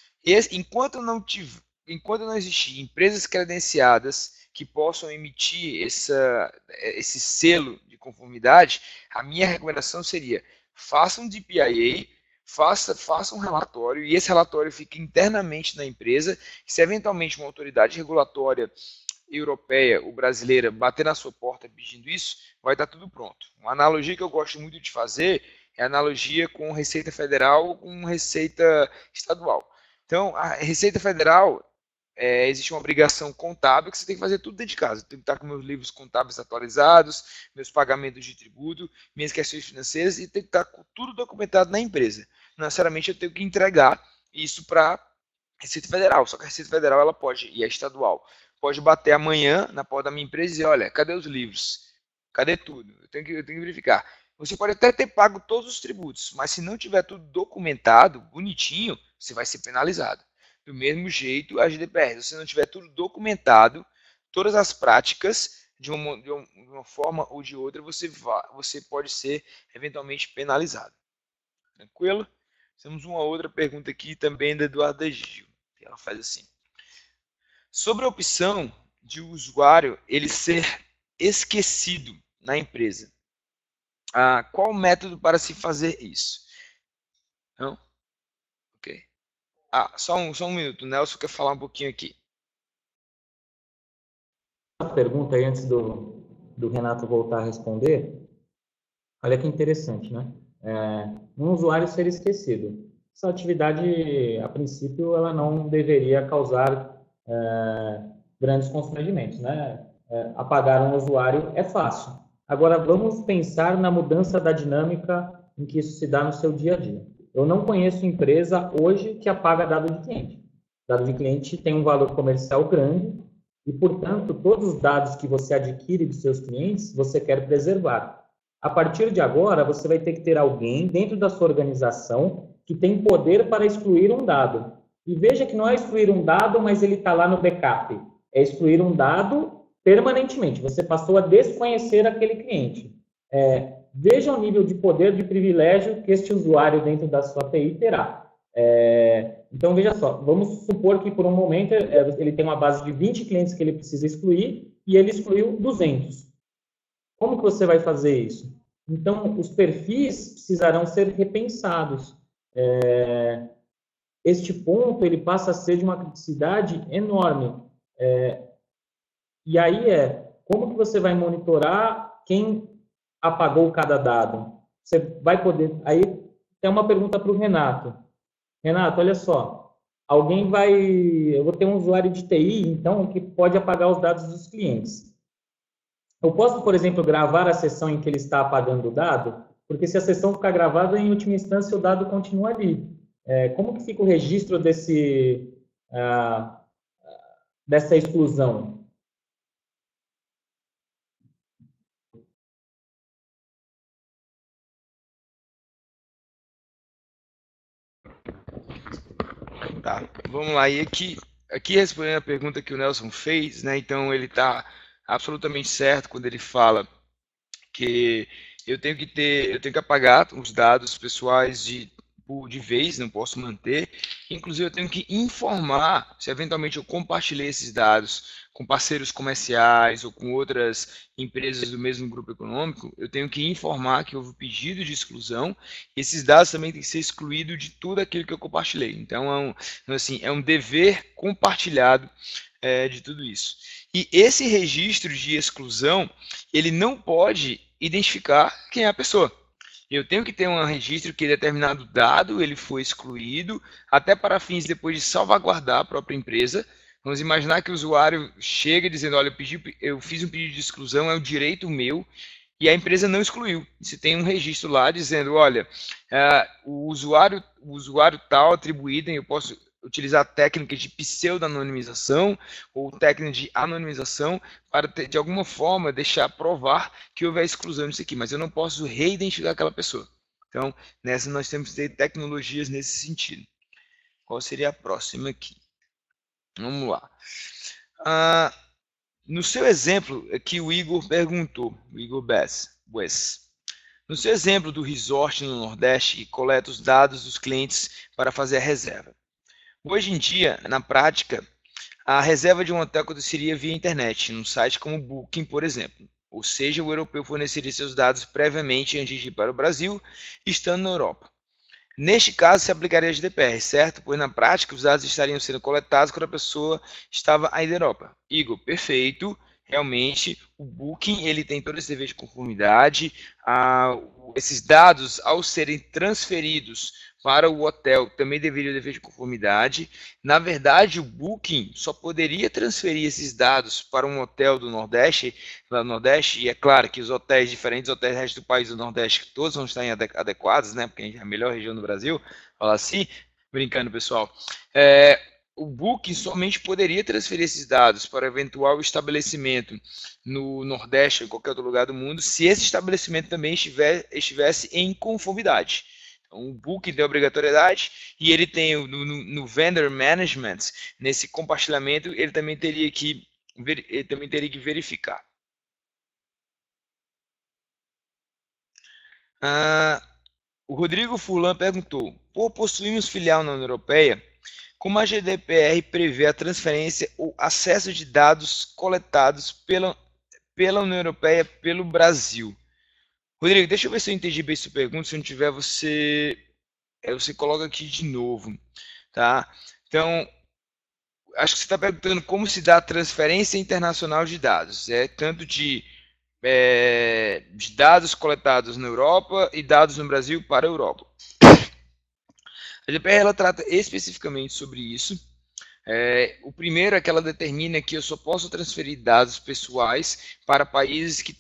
Enquanto não existir empresas credenciadas que possam emitir esse selo de conformidade, a minha recomendação seria: faça um DPIA, faça um relatório, e esse relatório fica internamente na empresa, que se eventualmente uma autoridade regulatória europeia ou brasileira bater na sua porta pedindo isso, vai estar tudo pronto. Uma analogia que eu gosto muito de fazer é a analogia com Receita Federal ou com Receita Estadual. Então, a Receita Federal, existe uma obrigação contábil que você tem que fazer tudo dentro de casa. Eu tenho que estar com meus livros contábeis atualizados, meus pagamentos de tributo, minhas questões financeiras, e tem que estar com tudo documentado na empresa. Não necessariamente eu tenho que entregar isso para a Receita Federal, só que a Receita Federal ela pode, e a estadual, pode bater amanhã na porta da minha empresa e dizer: olha, cadê os livros? Cadê tudo? Eu tenho que verificar. Você pode até ter pago todos os tributos, mas se não tiver tudo documentado, bonitinho, você vai ser penalizado. Do mesmo jeito, a GDPR, se você não tiver tudo documentado, todas as práticas, de uma forma ou de outra, você pode ser eventualmente penalizado. Tranquilo? Temos uma outra pergunta aqui também da Eduarda Gil. Ela faz assim: sobre a opção de o usuário ele ser esquecido na empresa, qual o método para se fazer isso? Não? Ok. Só um minuto, o Nelson quer falar um pouquinho aqui. Uma pergunta aí antes do Renato voltar a responder. Olha que interessante, né? Um usuário ser esquecido. Essa atividade, a princípio, ela não deveria causar grandes constrangimentos, né? Apagar um usuário é fácil. Agora, vamos pensar na mudança da dinâmica em que isso se dá no seu dia a dia. Eu não conheço empresa hoje que apaga dado de cliente. Dado de cliente tem um valor comercial grande e, portanto, todos os dados que você adquire dos seus clientes, você quer preservar. A partir de agora, você vai ter que ter alguém dentro da sua organização que tem poder para excluir um dado. E veja que não é excluir um dado, mas ele está lá no backup. É excluir um dado permanentemente. Você passou a desconhecer aquele cliente. Veja o nível de poder, de privilégio que este usuário dentro da sua API terá. Então, veja só, vamos supor que por um momento ele tem uma base de 20 clientes que ele precisa excluir e ele excluiu 200. Como que você vai fazer isso? Então, os perfis precisarão ser repensados. Este ponto ele passa a ser de uma criticidade enorme. E aí como que você vai monitorar quem apagou cada dado? Você vai poder... Aí tem uma pergunta para o Renato. Renato, olha só. Eu vou ter um usuário de TI, então, que pode apagar os dados dos clientes. Eu posso, por exemplo, gravar a sessão em que ele está apagando o dado? Porque se a sessão ficar gravada, em última instância, o dado continua ali. Como que fica o registro dessa exclusão? Tá, vamos lá. E aqui respondendo a pergunta que o Nelson fez, né? Então ele está absolutamente certo quando ele fala que eu tenho que apagar os dados pessoais de vez, não posso manter. Inclusive, eu tenho que informar se eventualmente eu compartilhei esses dados com parceiros comerciais ou com outras empresas do mesmo grupo econômico. Eu tenho que informar que houve pedido de exclusão. E esses dados também têm que ser excluídos de tudo aquilo que eu compartilhei. Então, é um dever compartilhado de tudo isso. E esse registro de exclusão, ele não pode identificar quem é a pessoa. Eu tenho que ter um registro que determinado dado ele foi excluído, até para fins depois de salvaguardar a própria empresa. Vamos imaginar que o usuário chega dizendo: olha, eu fiz um pedido de exclusão, é um direito meu, e a empresa não excluiu. Você tem um registro lá dizendo: olha, o usuário tal atribuído, eu posso utilizar técnicas de pseudo-anonimização ou técnicas de anonimização para, de alguma forma, provar que houve a exclusão disso aqui, mas eu não posso reidentificar aquela pessoa. Então, nessa nós temos que ter tecnologias nesse sentido. Qual seria a próxima aqui? Vamos lá. No seu exemplo, aqui o Igor perguntou, o Igor Wes. No seu exemplo do resort no Nordeste, que coleta os dados dos clientes para fazer a reserva. Hoje em dia, na prática, a reserva de um hotel aconteceria via internet, num site como o Booking, por exemplo. Ou seja, o europeu forneceria seus dados previamente antes de ir para o Brasil, estando na Europa. Neste caso, se aplicaria a GDPR, certo? Pois na prática, os dados estariam sendo coletados quando a pessoa estava aí na Europa. Igor, perfeito. Realmente, o Booking ele tem todo esse dever de conformidade. Esses dados, ao serem transferidos para o hotel, também deveriam dever de conformidade. Na verdade, o Booking só poderia transferir esses dados para um hotel do Nordeste, lá no Nordeste, e é claro que os hotéis, diferentes hotéis do resto do país do Nordeste, todos vão estar adequados, né? Porque é a melhor região do Brasil, fala assim, brincando, pessoal. O Booking somente poderia transferir esses dados para eventual estabelecimento no Nordeste ou em qualquer outro lugar do mundo, se esse estabelecimento também estivesse em conformidade. Então, o Booking tem obrigatoriedade e ele tem no Vendor Management, nesse compartilhamento, ele também teria que verificar. O Rodrigo Fulan perguntou, por possuirmos filial na União Europeia, como a GDPR prevê a transferência ou acesso de dados coletados pela União Europeia pelo Brasil? Rodrigo, deixa eu ver se eu entendi bem sua pergunta. Se não tiver, você coloca aqui de novo. Tá? Então, acho que você está perguntando como se dá a transferência internacional de dados. Tanto de dados coletados na Europa e dados no Brasil para a Europa. A GDPR ela trata especificamente sobre isso. O primeiro é que ela determina que eu só posso transferir dados pessoais para países que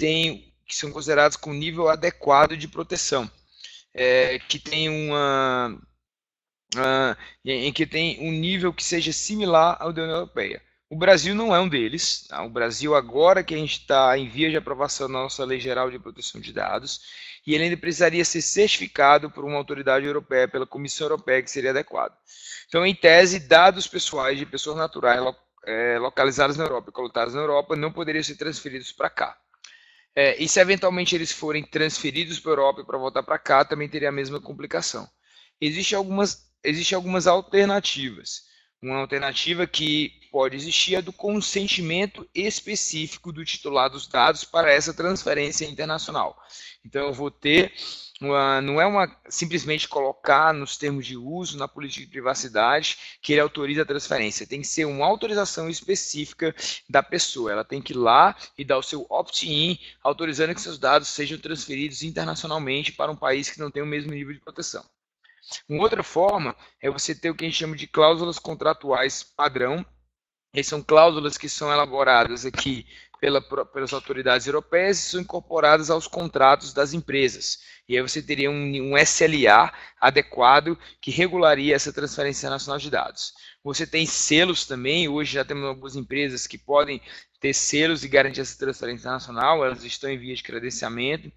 são considerados com nível adequado de proteção, que tem que tem um nível que seja similar ao da União Europeia. O Brasil não é um deles. Tá? O Brasil, agora que a gente está em via de aprovação da nossa Lei Geral de Proteção de Dados, e ele ainda precisaria ser certificado por uma autoridade europeia, pela Comissão Europeia, que seria adequado. Então, em tese, dados pessoais de pessoas naturais localizadas na Europa e coletadas na Europa não poderiam ser transferidos para cá. E se eventualmente eles forem transferidos para a Europa e para voltar para cá, também teria a mesma complicação. Existem algumas alternativas. Uma alternativa que pode existir é do consentimento específico do titular dos dados para essa transferência internacional. Então, eu vou ter, não é simplesmente colocar nos termos de uso, na política de privacidade, que ele autoriza a transferência. Tem que ser uma autorização específica da pessoa. Ela tem que ir lá e dar o seu opt-in, autorizando que seus dados sejam transferidos internacionalmente para um país que não tem o mesmo nível de proteção. Uma outra forma é você ter o que a gente chama de cláusulas contratuais padrão. Essas são cláusulas que são elaboradas aqui pelas autoridades europeias e são incorporadas aos contratos das empresas. E aí você teria um SLA adequado que regularia essa transferência nacional de dados. Você tem selos também, hoje já temos algumas empresas que podem ter selos e garantir essa transferência nacional, elas estão em via de credenciamento.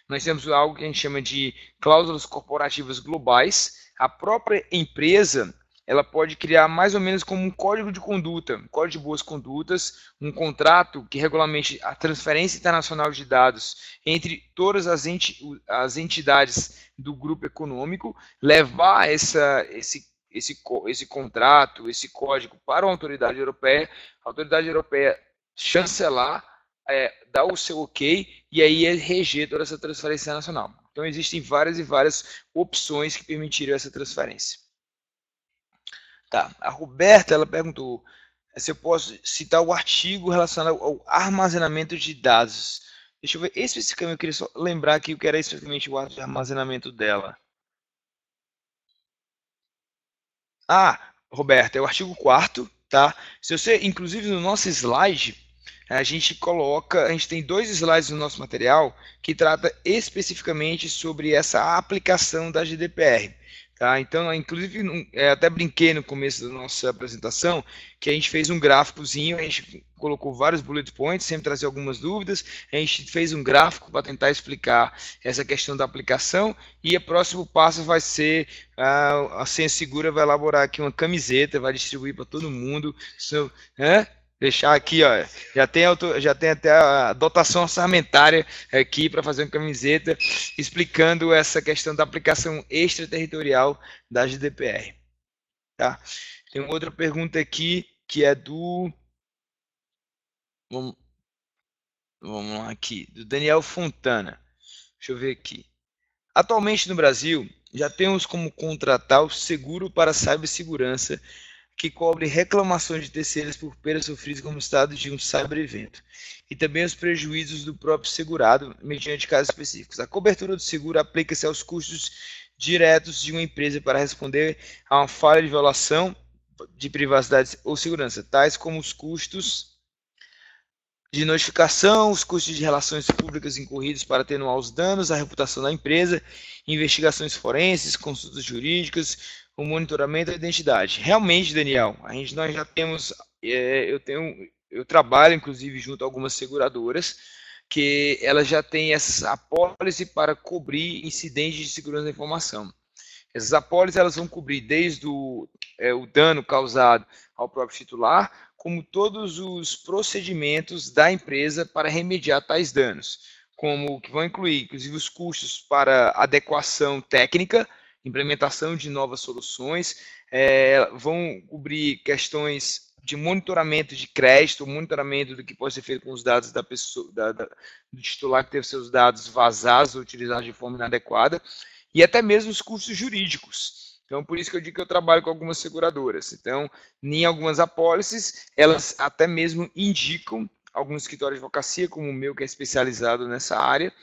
Nós temos algo que a gente chama de cláusulas corporativas globais. A própria empresa ela pode criar mais ou menos como um código de conduta, um código de boas condutas, um contrato que regulamente a transferência internacional de dados entre todas as entidades do grupo econômico, levar esse contrato, esse código para a autoridade europeia chancelar, dar o seu ok e aí reger toda essa transferência nacional. Então, existem várias e várias opções que permitiriam essa transferência. Tá. A Roberta ela perguntou se eu posso citar o artigo relacionado ao armazenamento de dados. Deixa eu ver especificamente, eu queria só lembrar aqui o que era especificamente o ato de armazenamento dela. Roberta, é o artigo 4º, tá? Se você, inclusive no nosso slide, a gente tem 2 slides no nosso material que trata especificamente sobre essa aplicação da GDPR. Tá? Então, inclusive, até brinquei no começo da nossa apresentação que a gente fez um gráficozinho, a gente colocou vários bullet points, sempre trazer algumas dúvidas, a gente fez um gráfico para tentar explicar essa questão da aplicação, e o próximo passo vai ser, a Senha Segura vai elaborar aqui uma camiseta, vai distribuir para todo mundo, deixar aqui, ó, já tem até a dotação orçamentária aqui para fazer uma camiseta explicando essa questão da aplicação extraterritorial da GDPR. Tá? Tem uma outra pergunta aqui que é do... Vamos lá aqui, do Daniel Fontana. Deixa eu ver aqui. Atualmente no Brasil, já temos como contratar o seguro para cibersegurança que cobre reclamações de terceiros por perdas sofridas como estado de um cyber-evento, e também os prejuízos do próprio segurado, mediante casos específicos. A cobertura do seguro aplica-se aos custos diretos de uma empresa para responder a uma falha de violação de privacidade ou segurança, tais como os custos de notificação, os custos de relações públicas incorridos para atenuar os danos à reputação da empresa, investigações forenses, consultas jurídicas, o monitoramento da identidade. Realmente, Daniel, nós já temos, eu trabalho inclusive junto a algumas seguradoras que elas já têm essa apólice para cobrir incidentes de segurança da informação. Essas apólices elas vão cobrir desde o dano causado ao próprio titular, como todos os procedimentos da empresa para remediar tais danos, como que vão incluir, inclusive, os custos para adequação técnica, implementação de novas soluções, vão cobrir questões de monitoramento de crédito, monitoramento do que pode ser feito com os dados da pessoa, do titular que teve seus dados vazados ou utilizados de forma inadequada, e até mesmo os custos jurídicos. Então, por isso que eu digo que eu trabalho com algumas seguradoras. Então, em algumas apólices, elas até mesmo indicam alguns escritórios de advocacia, como o meu, que é especializado nessa área,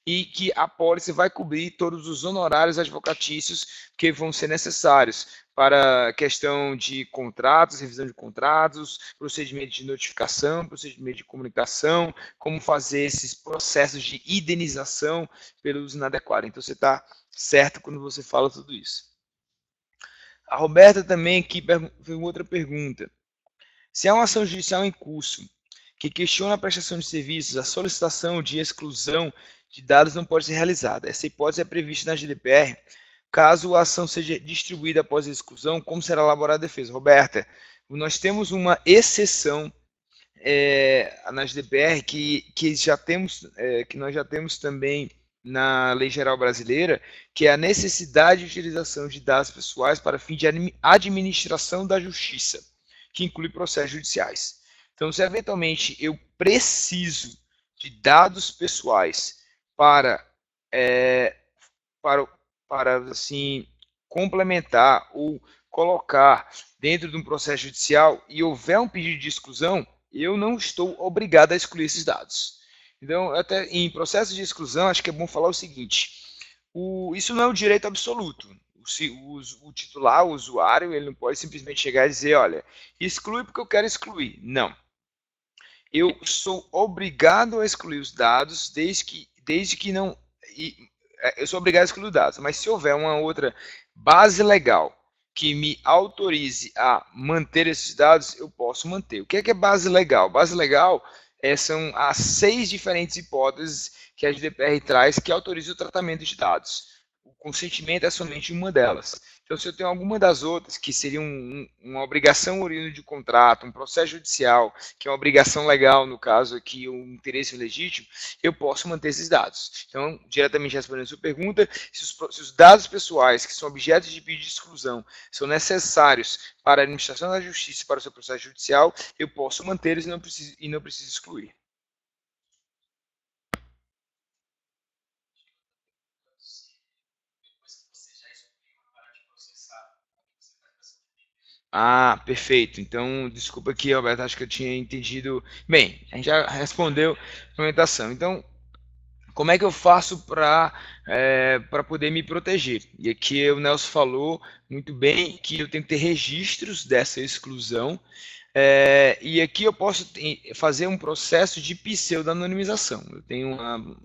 e que a apólice vai cobrir todos os honorários advocatícios que vão ser necessários para questão de contratos, revisão de contratos, procedimento de notificação, procedimento de comunicação, como fazer esses processos de indenização pelo uso inadequado. Então, você está certo quando você fala tudo isso. A Roberta também aqui fez outra pergunta. Se há uma ação judicial em curso que questiona a prestação de serviços, a solicitação de exclusão de dados não pode ser realizada. Essa hipótese é prevista na GDPR. Caso a ação seja distribuída após a exclusão, como será elaborada a defesa? Roberta, nós temos uma exceção na GDPR que nós já temos também na Lei Geral Brasileira, que é a necessidade de utilização de dados pessoais para fim de administração da justiça, que inclui processos judiciais. Então, se eventualmente eu preciso de dados pessoais para assim, complementar ou colocar dentro de um processo judicial e houver um pedido de exclusão, eu não estou obrigado a excluir esses dados. Então, até em processo de exclusão, acho que é bom falar o seguinte, isso não é um direito absoluto. O titular, o usuário, ele não pode simplesmente chegar e dizer, olha, exclui porque eu quero excluir. Não. Eu sou obrigado a excluir os dados desde que não... eu sou obrigado a excluir os dados, mas se houver uma outra base legal que me autorize a manter esses dados, eu posso manter. O que é base legal? Base legal são as 6 diferentes hipóteses que a GDPR traz que autorizam o tratamento de dados. O consentimento é somente uma delas. Então, se eu tenho alguma das outras, que seria uma obrigação oriunda de contrato, um processo judicial, que é uma obrigação legal, no caso aqui, um interesse legítimo, eu posso manter esses dados. Então, diretamente respondendo a sua pergunta, se os dados pessoais, que são objetos de pedido de exclusão, são necessários para a administração da justiça e para o seu processo judicial, eu posso mantê-los e não preciso excluir. Ah, perfeito. Então, desculpa aqui, Roberto, acho que eu tinha entendido. Bem, a gente já respondeu a implementação. Então, como é que eu faço para poder me proteger? E aqui o Nelson falou muito bem que eu tenho que ter registros dessa exclusão. E aqui eu posso fazer um processo de pseudo-anonimização.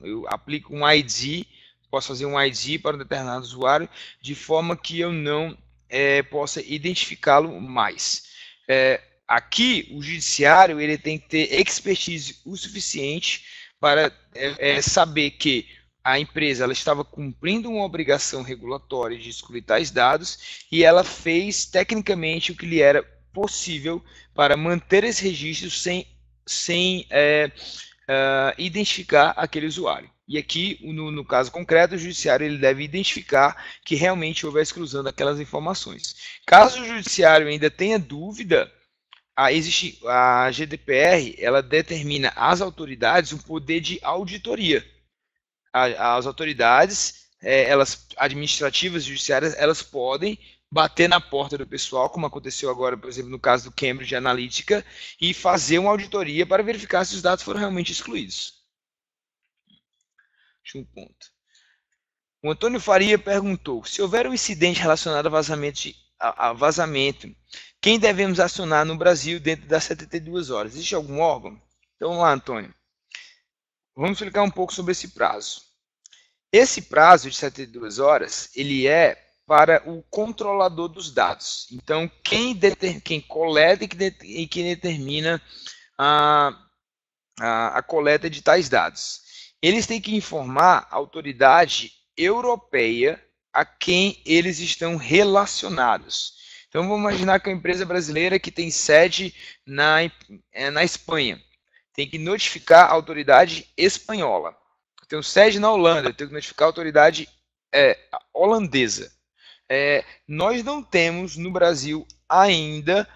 Eu aplico um ID posso fazer um ID para um determinado usuário, de forma que eu não possa identificá-lo mais. Aqui, o judiciário ele tem que ter expertise o suficiente para saber que a empresa ela estava cumprindo uma obrigação regulatória de excluir tais dados e ela fez tecnicamente o que lhe era possível para manter esse registro sem identificar aquele usuário. E aqui, no caso concreto, o judiciário ele deve identificar que realmente houve a exclusão daquelas informações. Caso o judiciário ainda tenha dúvida, a GDPR ela determina às autoridades um poder de auditoria. As autoridades, elas administrativas, judiciárias, elas podem bater na porta do pessoal, como aconteceu agora, por exemplo, no caso do Cambridge Analytica, e fazer uma auditoria para verificar se os dados foram realmente excluídos. Um ponto. O Antônio Faria perguntou: se houver um incidente relacionado a vazamento, quem devemos acionar no Brasil dentro das 72 horas? Existe algum órgão? Então, vamos lá, Antônio. Vamos explicar um pouco sobre esse prazo. Esse prazo de 72 horas, ele é para o controlador dos dados. Então, quem coleta e quem determina a coleta de tais dados. Eles têm que informar a autoridade europeia a quem eles estão relacionados. Então, vamos imaginar que uma empresa brasileira que tem sede na Espanha tem que notificar a autoridade espanhola. Tem sede na Holanda, tem que notificar a autoridade holandesa. Nós não temos no Brasil ainda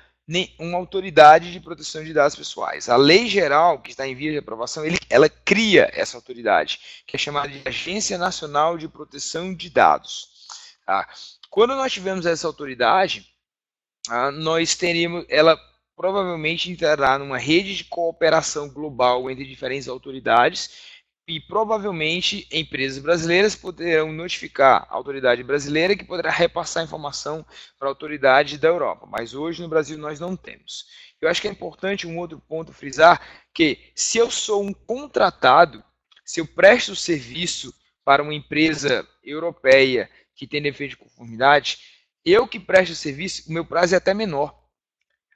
uma autoridade de proteção de dados pessoais. A lei geral, que está em via de aprovação, ela cria essa autoridade, que é chamada de Agência Nacional de Proteção de Dados. Quando nós tivermos essa autoridade, ela provavelmente entrará numa rede de cooperação global entre diferentes autoridades e provavelmente empresas brasileiras poderão notificar a autoridade brasileira que poderá repassar a informação para a autoridade da Europa. Mas hoje no Brasil nós não temos. Eu acho que é importante um outro ponto frisar que se eu sou um contratado, se eu presto serviço para uma empresa europeia que tem defeito de conformidade, eu que presto o serviço, o meu prazo é até menor.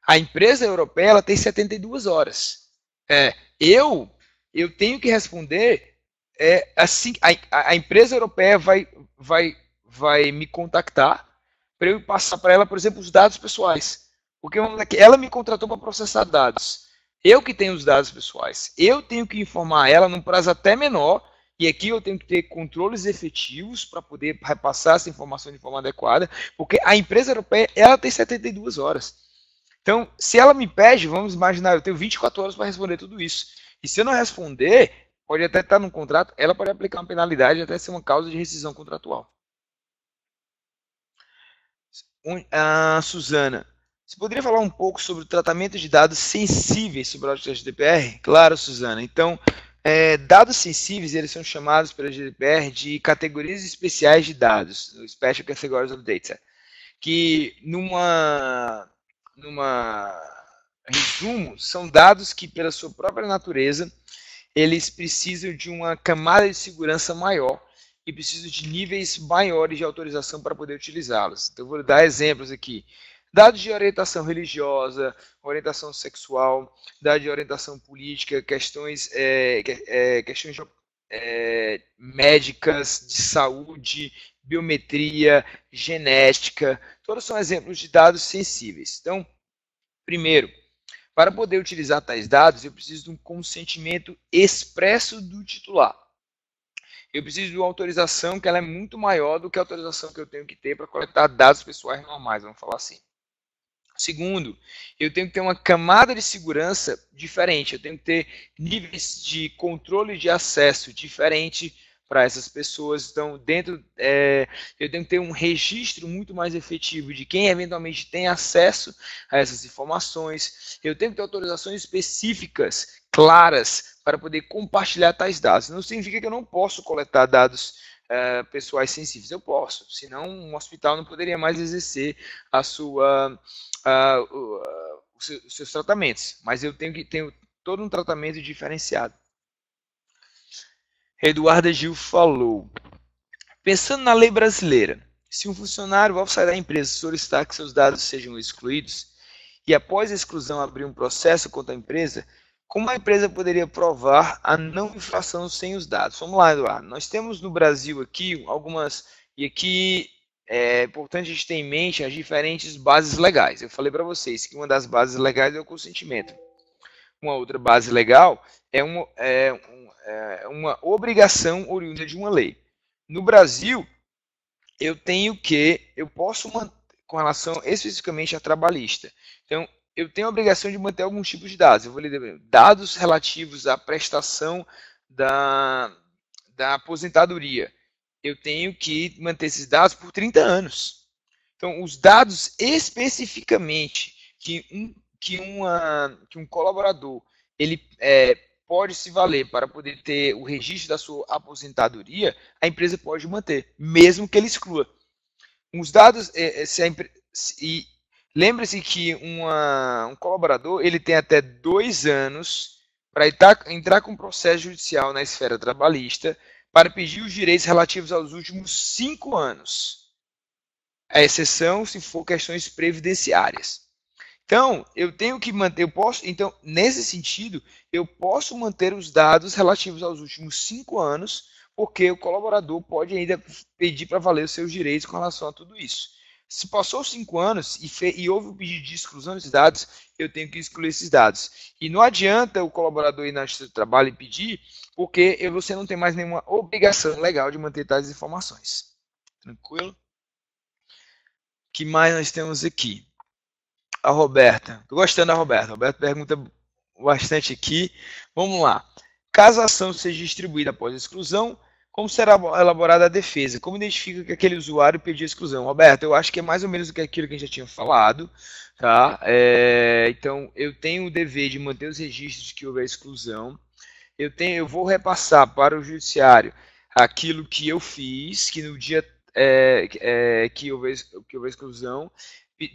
A empresa europeia ela tem 72 horas. Eu tenho que responder assim. A empresa europeia vai me contactar para eu passar para ela, por exemplo, os dados pessoais. Porque ela me contratou para processar dados. Eu que tenho os dados pessoais. Eu tenho que informar ela num prazo até menor. E aqui eu tenho que ter controles efetivos para poder repassar essa informação de forma adequada. Porque a empresa europeia ela tem 72 horas. Então, se ela me pede, vamos imaginar, eu tenho 24 horas para responder tudo isso. E se eu não responder, pode até estar no contrato, ela pode aplicar uma penalidade até ser uma causa de rescisão contratual. Suzana, você poderia falar um pouco sobre o tratamento de dados sensíveis sobre a GDPR? Claro, Suzana. Então, dados sensíveis, eles são chamados pela GDPR de categorias especiais de dados, Special Categories of Data, que numa resumo, são dados que, pela sua própria natureza, eles precisam de uma camada de segurança maior e precisam de níveis maiores de autorização para poder utilizá-los. Então, vou dar exemplos aqui. Dados de orientação religiosa, orientação sexual, dados de orientação política, questões médicas, de saúde, biometria, genética, todos são exemplos de dados sensíveis. Então, primeiro, para poder utilizar tais dados, eu preciso de um consentimento expresso do titular. Eu preciso de uma autorização que ela é muito maior do que a autorização que eu tenho que ter para coletar dados pessoais normais, vamos falar assim. Segundo, eu tenho que ter uma camada de segurança diferente, eu tenho que ter níveis de controle de acesso diferente para essas pessoas. Então, eu tenho que ter um registro muito mais efetivo de quem eventualmente tem acesso a essas informações. Eu tenho que ter autorizações específicas, claras, para poder compartilhar tais dados. Não significa que eu não posso coletar dados pessoais sensíveis. Eu posso, senão um hospital não poderia mais exercer os seus tratamentos. Mas eu tenho que ter todo um tratamento diferenciado. Eduardo Gil falou: Pensando na lei brasileira, se um funcionário, ao sair da empresa, solicitar que seus dados sejam excluídos e após a exclusão abrir um processo contra a empresa, como a empresa poderia provar a não infração sem os dados? Vamos lá, Eduardo. Nós temos no Brasil aqui algumas, e aqui é importante a gente ter em mente as diferentes bases legais. Eu falei para vocês que uma das bases legais é o consentimento. Uma outra base legal é uma obrigação oriunda de uma lei. No Brasil, eu posso manter, com relação especificamente à trabalhista. Então, eu tenho a obrigação de manter alguns tipos de dados. Eu vou ler dados relativos à prestação da aposentadoria. Eu tenho que manter esses dados por 30 anos. Então, os dados especificamente que um colaborador ele pode se valer para poder ter o registro da sua aposentadoria, a empresa pode manter, mesmo que ele exclua. Os dados, lembre-se que um colaborador ele tem até 2 anos para entrar com processo judicial na esfera trabalhista para pedir os direitos relativos aos últimos 5 anos. A exceção se for questões previdenciárias. Então, eu tenho que manter, então, nesse sentido, eu posso manter os dados relativos aos últimos 5 anos, porque o colaborador pode ainda pedir para valer os seus direitos com relação a tudo isso. Se passou 5 anos e houve o pedido de exclusão desses dados, eu tenho que excluir esses dados. E não adianta o colaborador ir na Justiça do Trabalho e pedir, porque você não tem mais nenhuma obrigação legal de manter tais informações. Tranquilo? O que mais nós temos aqui? A Roberta. Estou gostando da Roberta. A Roberta pergunta bastante aqui. Vamos lá. Caso a ação seja distribuída após a exclusão, como será elaborada a defesa? Como identifica que aquele usuário pediu a exclusão? Roberta, eu acho que é mais ou menos aquilo que a gente já tinha falado. Tá? Então, eu tenho o dever de manter os registros de que houve a exclusão. Eu vou repassar para o judiciário aquilo que eu fiz, que no dia que houve a exclusão,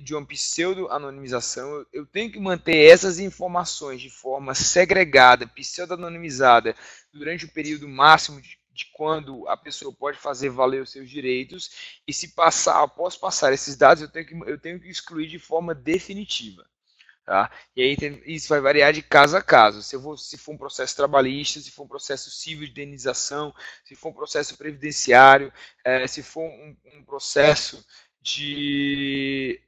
de uma pseudo-anonimização, eu tenho que manter essas informações de forma segregada, pseudo-anonimizada, durante o período máximo de quando a pessoa pode fazer valer os seus direitos, e se após passar esses dados, eu tenho que excluir de forma definitiva. Tá? E aí isso vai variar de caso a caso. Se for um processo trabalhista, se for um processo civil de indenização, se for um processo previdenciário, se for um processo de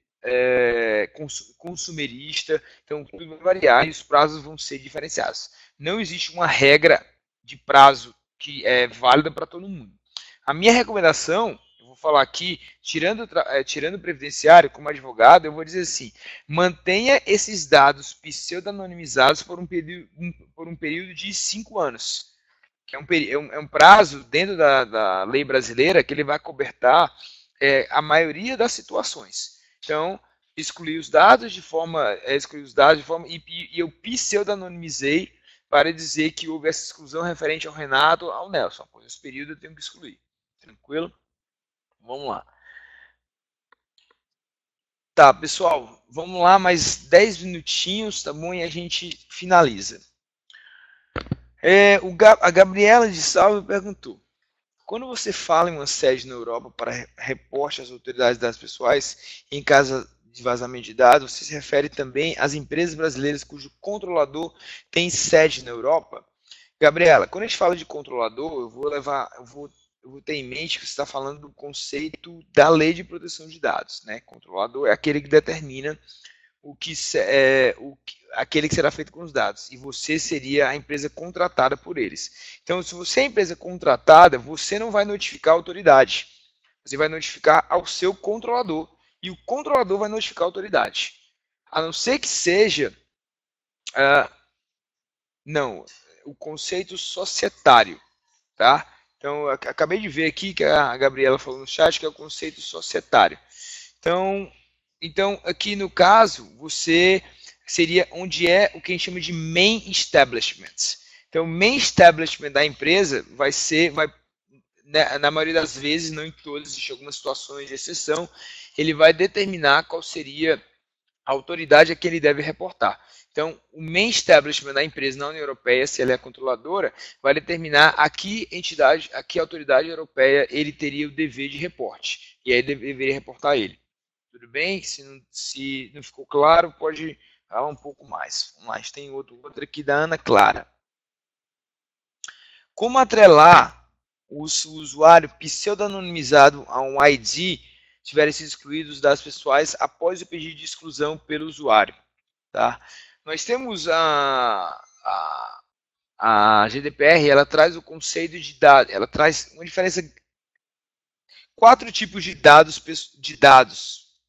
consumerista, então tudo vai variar e os prazos vão ser diferenciados. Não existe uma regra de prazo que é válida para todo mundo. A minha recomendação, eu vou falar aqui, tirando o previdenciário, como advogado, eu vou dizer assim, mantenha esses dados pseudo-anonimizados por um período de 5 anos. Que é um prazo dentro da lei brasileira que ele vai cobertar a maioria das situações. Então, excluir os dados de forma e eu pseudo-anonimizei para dizer que houve essa exclusão referente ao Renato, ao Nelson. Após esse período eu tenho que excluir. Tranquilo? Vamos lá. Tá, pessoal, vamos lá, mais 10 minutinhos, tá bom? E a gente finaliza. A Gabriela de Salve perguntou: quando você fala em uma sede na Europa para reporte às autoridades das pessoais em caso de vazamento de dados, você se refere também às empresas brasileiras cujo controlador tem sede na Europa? Gabriela, quando a gente fala de controlador, eu vou ter em mente que você está falando do conceito da lei de proteção de dados, né? Controlador é aquele que determina aquele que será feito com os dados, e você seria a empresa contratada por eles. Então, se você é a empresa contratada, você não vai notificar a autoridade, você vai notificar ao seu controlador, e o controlador vai notificar a autoridade. A não ser que seja o conceito societário, tá? Então, eu acabei de ver aqui que a Gabriela falou no chat que é o conceito societário. Então, aqui no caso, você seria onde é o que a gente chama de main establishment. Então, o main establishment da empresa na maioria das vezes, não em todas, existem algumas situações de exceção, ele vai determinar qual seria a autoridade a que ele deve reportar. Então, o main establishment da empresa na União Europeia, se ela é a controladora, vai determinar a que entidade, a que autoridade europeia ele teria o dever de reporte. E aí deveria reportar ele. Tudo bem? Se não ficou claro, pode falar um pouco mais. Vamos lá, a gente tem outro aqui da Ana Clara. Como atrelar o usuário pseudo-anonimizado a um ID tiverem sido excluídos das pessoais após o pedido de exclusão pelo usuário? Tá? Nós temos a GDPR, ela traz o conceito de dados, ela traz uma diferença, 4 tipos de dados,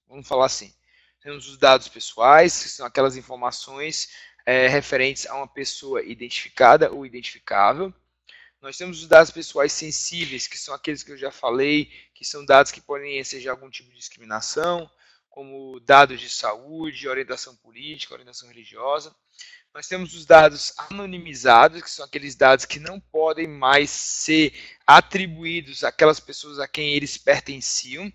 vamos falar assim. Temos os dados pessoais, que são aquelas informações referentes a uma pessoa identificada ou identificável. Nós temos os dados pessoais sensíveis, que são aqueles que eu já falei, que são dados que podem ensejar algum tipo de discriminação, como dados de saúde, orientação política, orientação religiosa. Nós temos os dados anonimizados, que são aqueles dados que não podem mais ser atribuídos àquelas pessoas a quem eles pertenciam.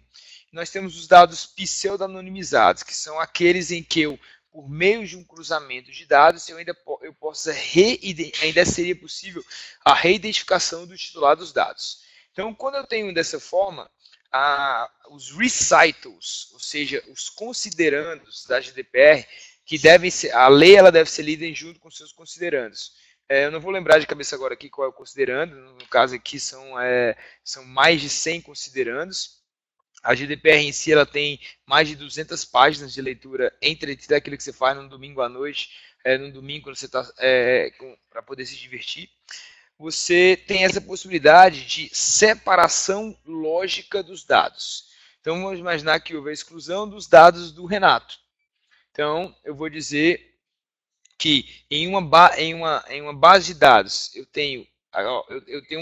Nós temos os dados pseudo-anonimizados, que são aqueles em que eu, por meio de um cruzamento de dados, ainda seria possível a reidentificação do titular dos dados. Então, quando eu tenho dessa forma, os recitals, ou seja, os considerandos da GDPR, que a lei ela deve ser lida junto com seus considerandos. Eu não vou lembrar de cabeça agora aqui qual é o considerando, no caso aqui são mais de 100 considerandos. A GDPR em si ela tem mais de 200 páginas de leitura entretida, aquilo que você faz no domingo à noite, no domingo quando você está para poder se divertir. Você tem essa possibilidade de separação lógica dos dados. Então vamos imaginar que houve a exclusão dos dados do Renato. Então eu vou dizer que em uma base de dados eu tenho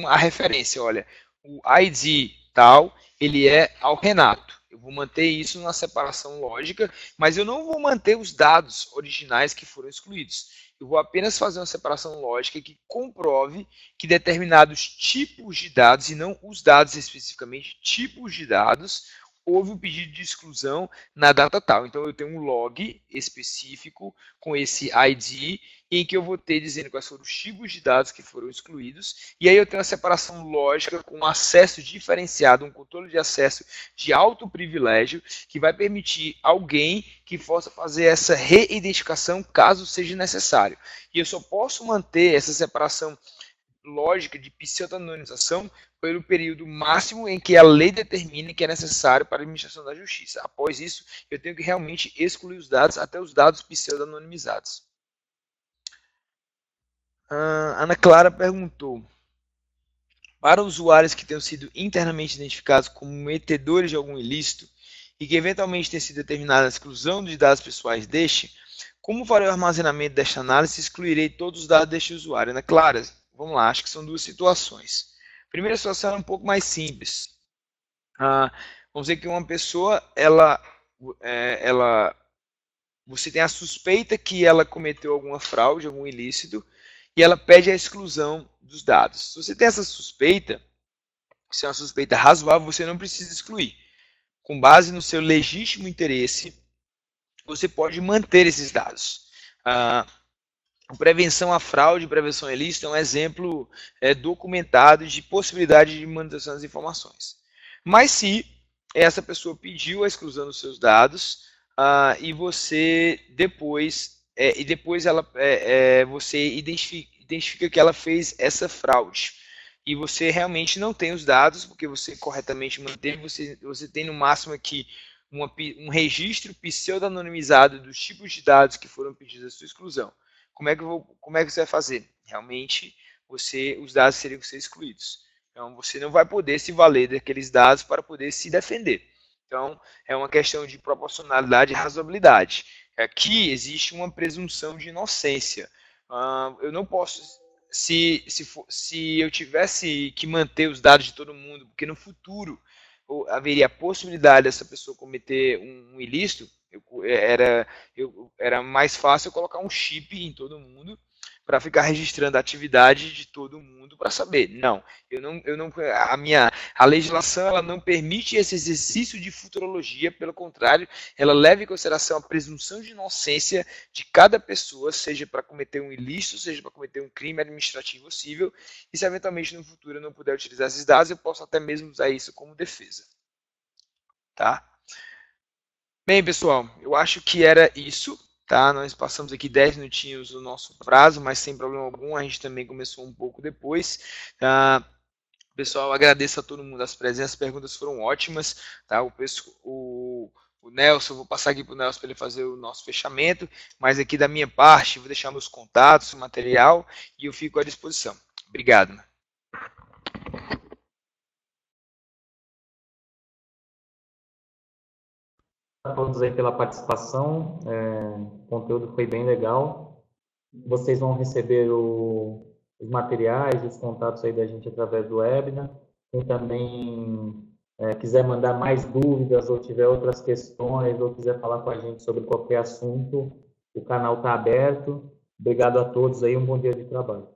a referência, olha, o ID tal, ele é ao Renato. Eu vou manter isso na separação lógica, mas eu não vou manter os dados originais que foram excluídos. Eu vou apenas fazer uma separação lógica que comprove que determinados tipos de dados, e não os dados especificamente, tipos de dados, houve um pedido de exclusão na data tal. Então, eu tenho um log específico com esse ID, em que eu vou ter dizendo quais foram os tipos de dados que foram excluídos, e aí eu tenho uma separação lógica com acesso diferenciado, um controle de acesso de alto privilégio, que vai permitir alguém que possa fazer essa reidentificação caso seja necessário. E eu só posso manter essa separação lógica de pseudonimização pelo período máximo em que a lei determina que é necessário para a administração da justiça. Após isso, eu tenho que realmente excluir os dados, até os dados pseudonimizados. Ana Clara perguntou: para usuários que tenham sido internamente identificados como metedores de algum ilícito e que eventualmente tenha sido determinada a exclusão de dados pessoais deste, como farei o armazenamento desta análise e excluirei todos os dados deste usuário? Ana Clara, vamos lá, acho que são duas situações. A primeira situação é um pouco mais simples. Vamos dizer que uma pessoa, você tem a suspeita que ela cometeu alguma fraude, algum ilícito, e ela pede a exclusão dos dados. Se você tem essa suspeita, se é uma suspeita razoável, você não precisa excluir. Com base no seu legítimo interesse, você pode manter esses dados. Prevenção à fraude, prevenção à ilícita é um exemplo documentado de possibilidade de manutenção das informações. Mas se essa pessoa pediu a exclusão dos seus dados e você depois você identifica que ela fez essa fraude e você realmente não tem os dados porque você corretamente manteve, você tem no máximo aqui um registro pseudo-anonimizado dos tipos de dados que foram pedidos a sua exclusão. Como é que você vai fazer? Realmente, os dados teriam que ser excluídos. Então, você não vai poder se valer daqueles dados para poder se defender. Então, é uma questão de proporcionalidade e razoabilidade. Aqui existe uma presunção de inocência. Eu não posso, se eu tivesse que manter os dados de todo mundo, porque no futuro haveria a possibilidade dessa pessoa cometer um ilícito, era mais fácil eu colocar um chip em todo mundo para ficar registrando a atividade de todo mundo para saber. Não, a legislação ela não permite esse exercício de futurologia, pelo contrário, ela leva em consideração a presunção de inocência de cada pessoa, seja para cometer um ilícito, seja para cometer um crime administrativo civil, e se eventualmente no futuro eu não puder utilizar esses dados, eu posso até mesmo usar isso como defesa. Tá? Bem, pessoal, eu acho que era isso. Tá? Nós passamos aqui 10 minutinhos do nosso prazo, mas sem problema algum, a gente também começou um pouco depois. Pessoal, agradeço a todo mundo as presenças, as perguntas foram ótimas. Tá? O Nelson, vou passar aqui para o Nelson para ele fazer o nosso fechamento, mas aqui da minha parte, vou deixar meus contatos, o material, e eu fico à disposição. Obrigado. A todos aí pela participação, o conteúdo foi bem legal. Vocês vão receber os materiais, os contatos aí da gente através do webinar. Quem também quiser mandar mais dúvidas ou tiver outras questões ou quiser falar com a gente sobre qualquer assunto, o canal está aberto. Obrigado a todos aí, um bom dia de trabalho.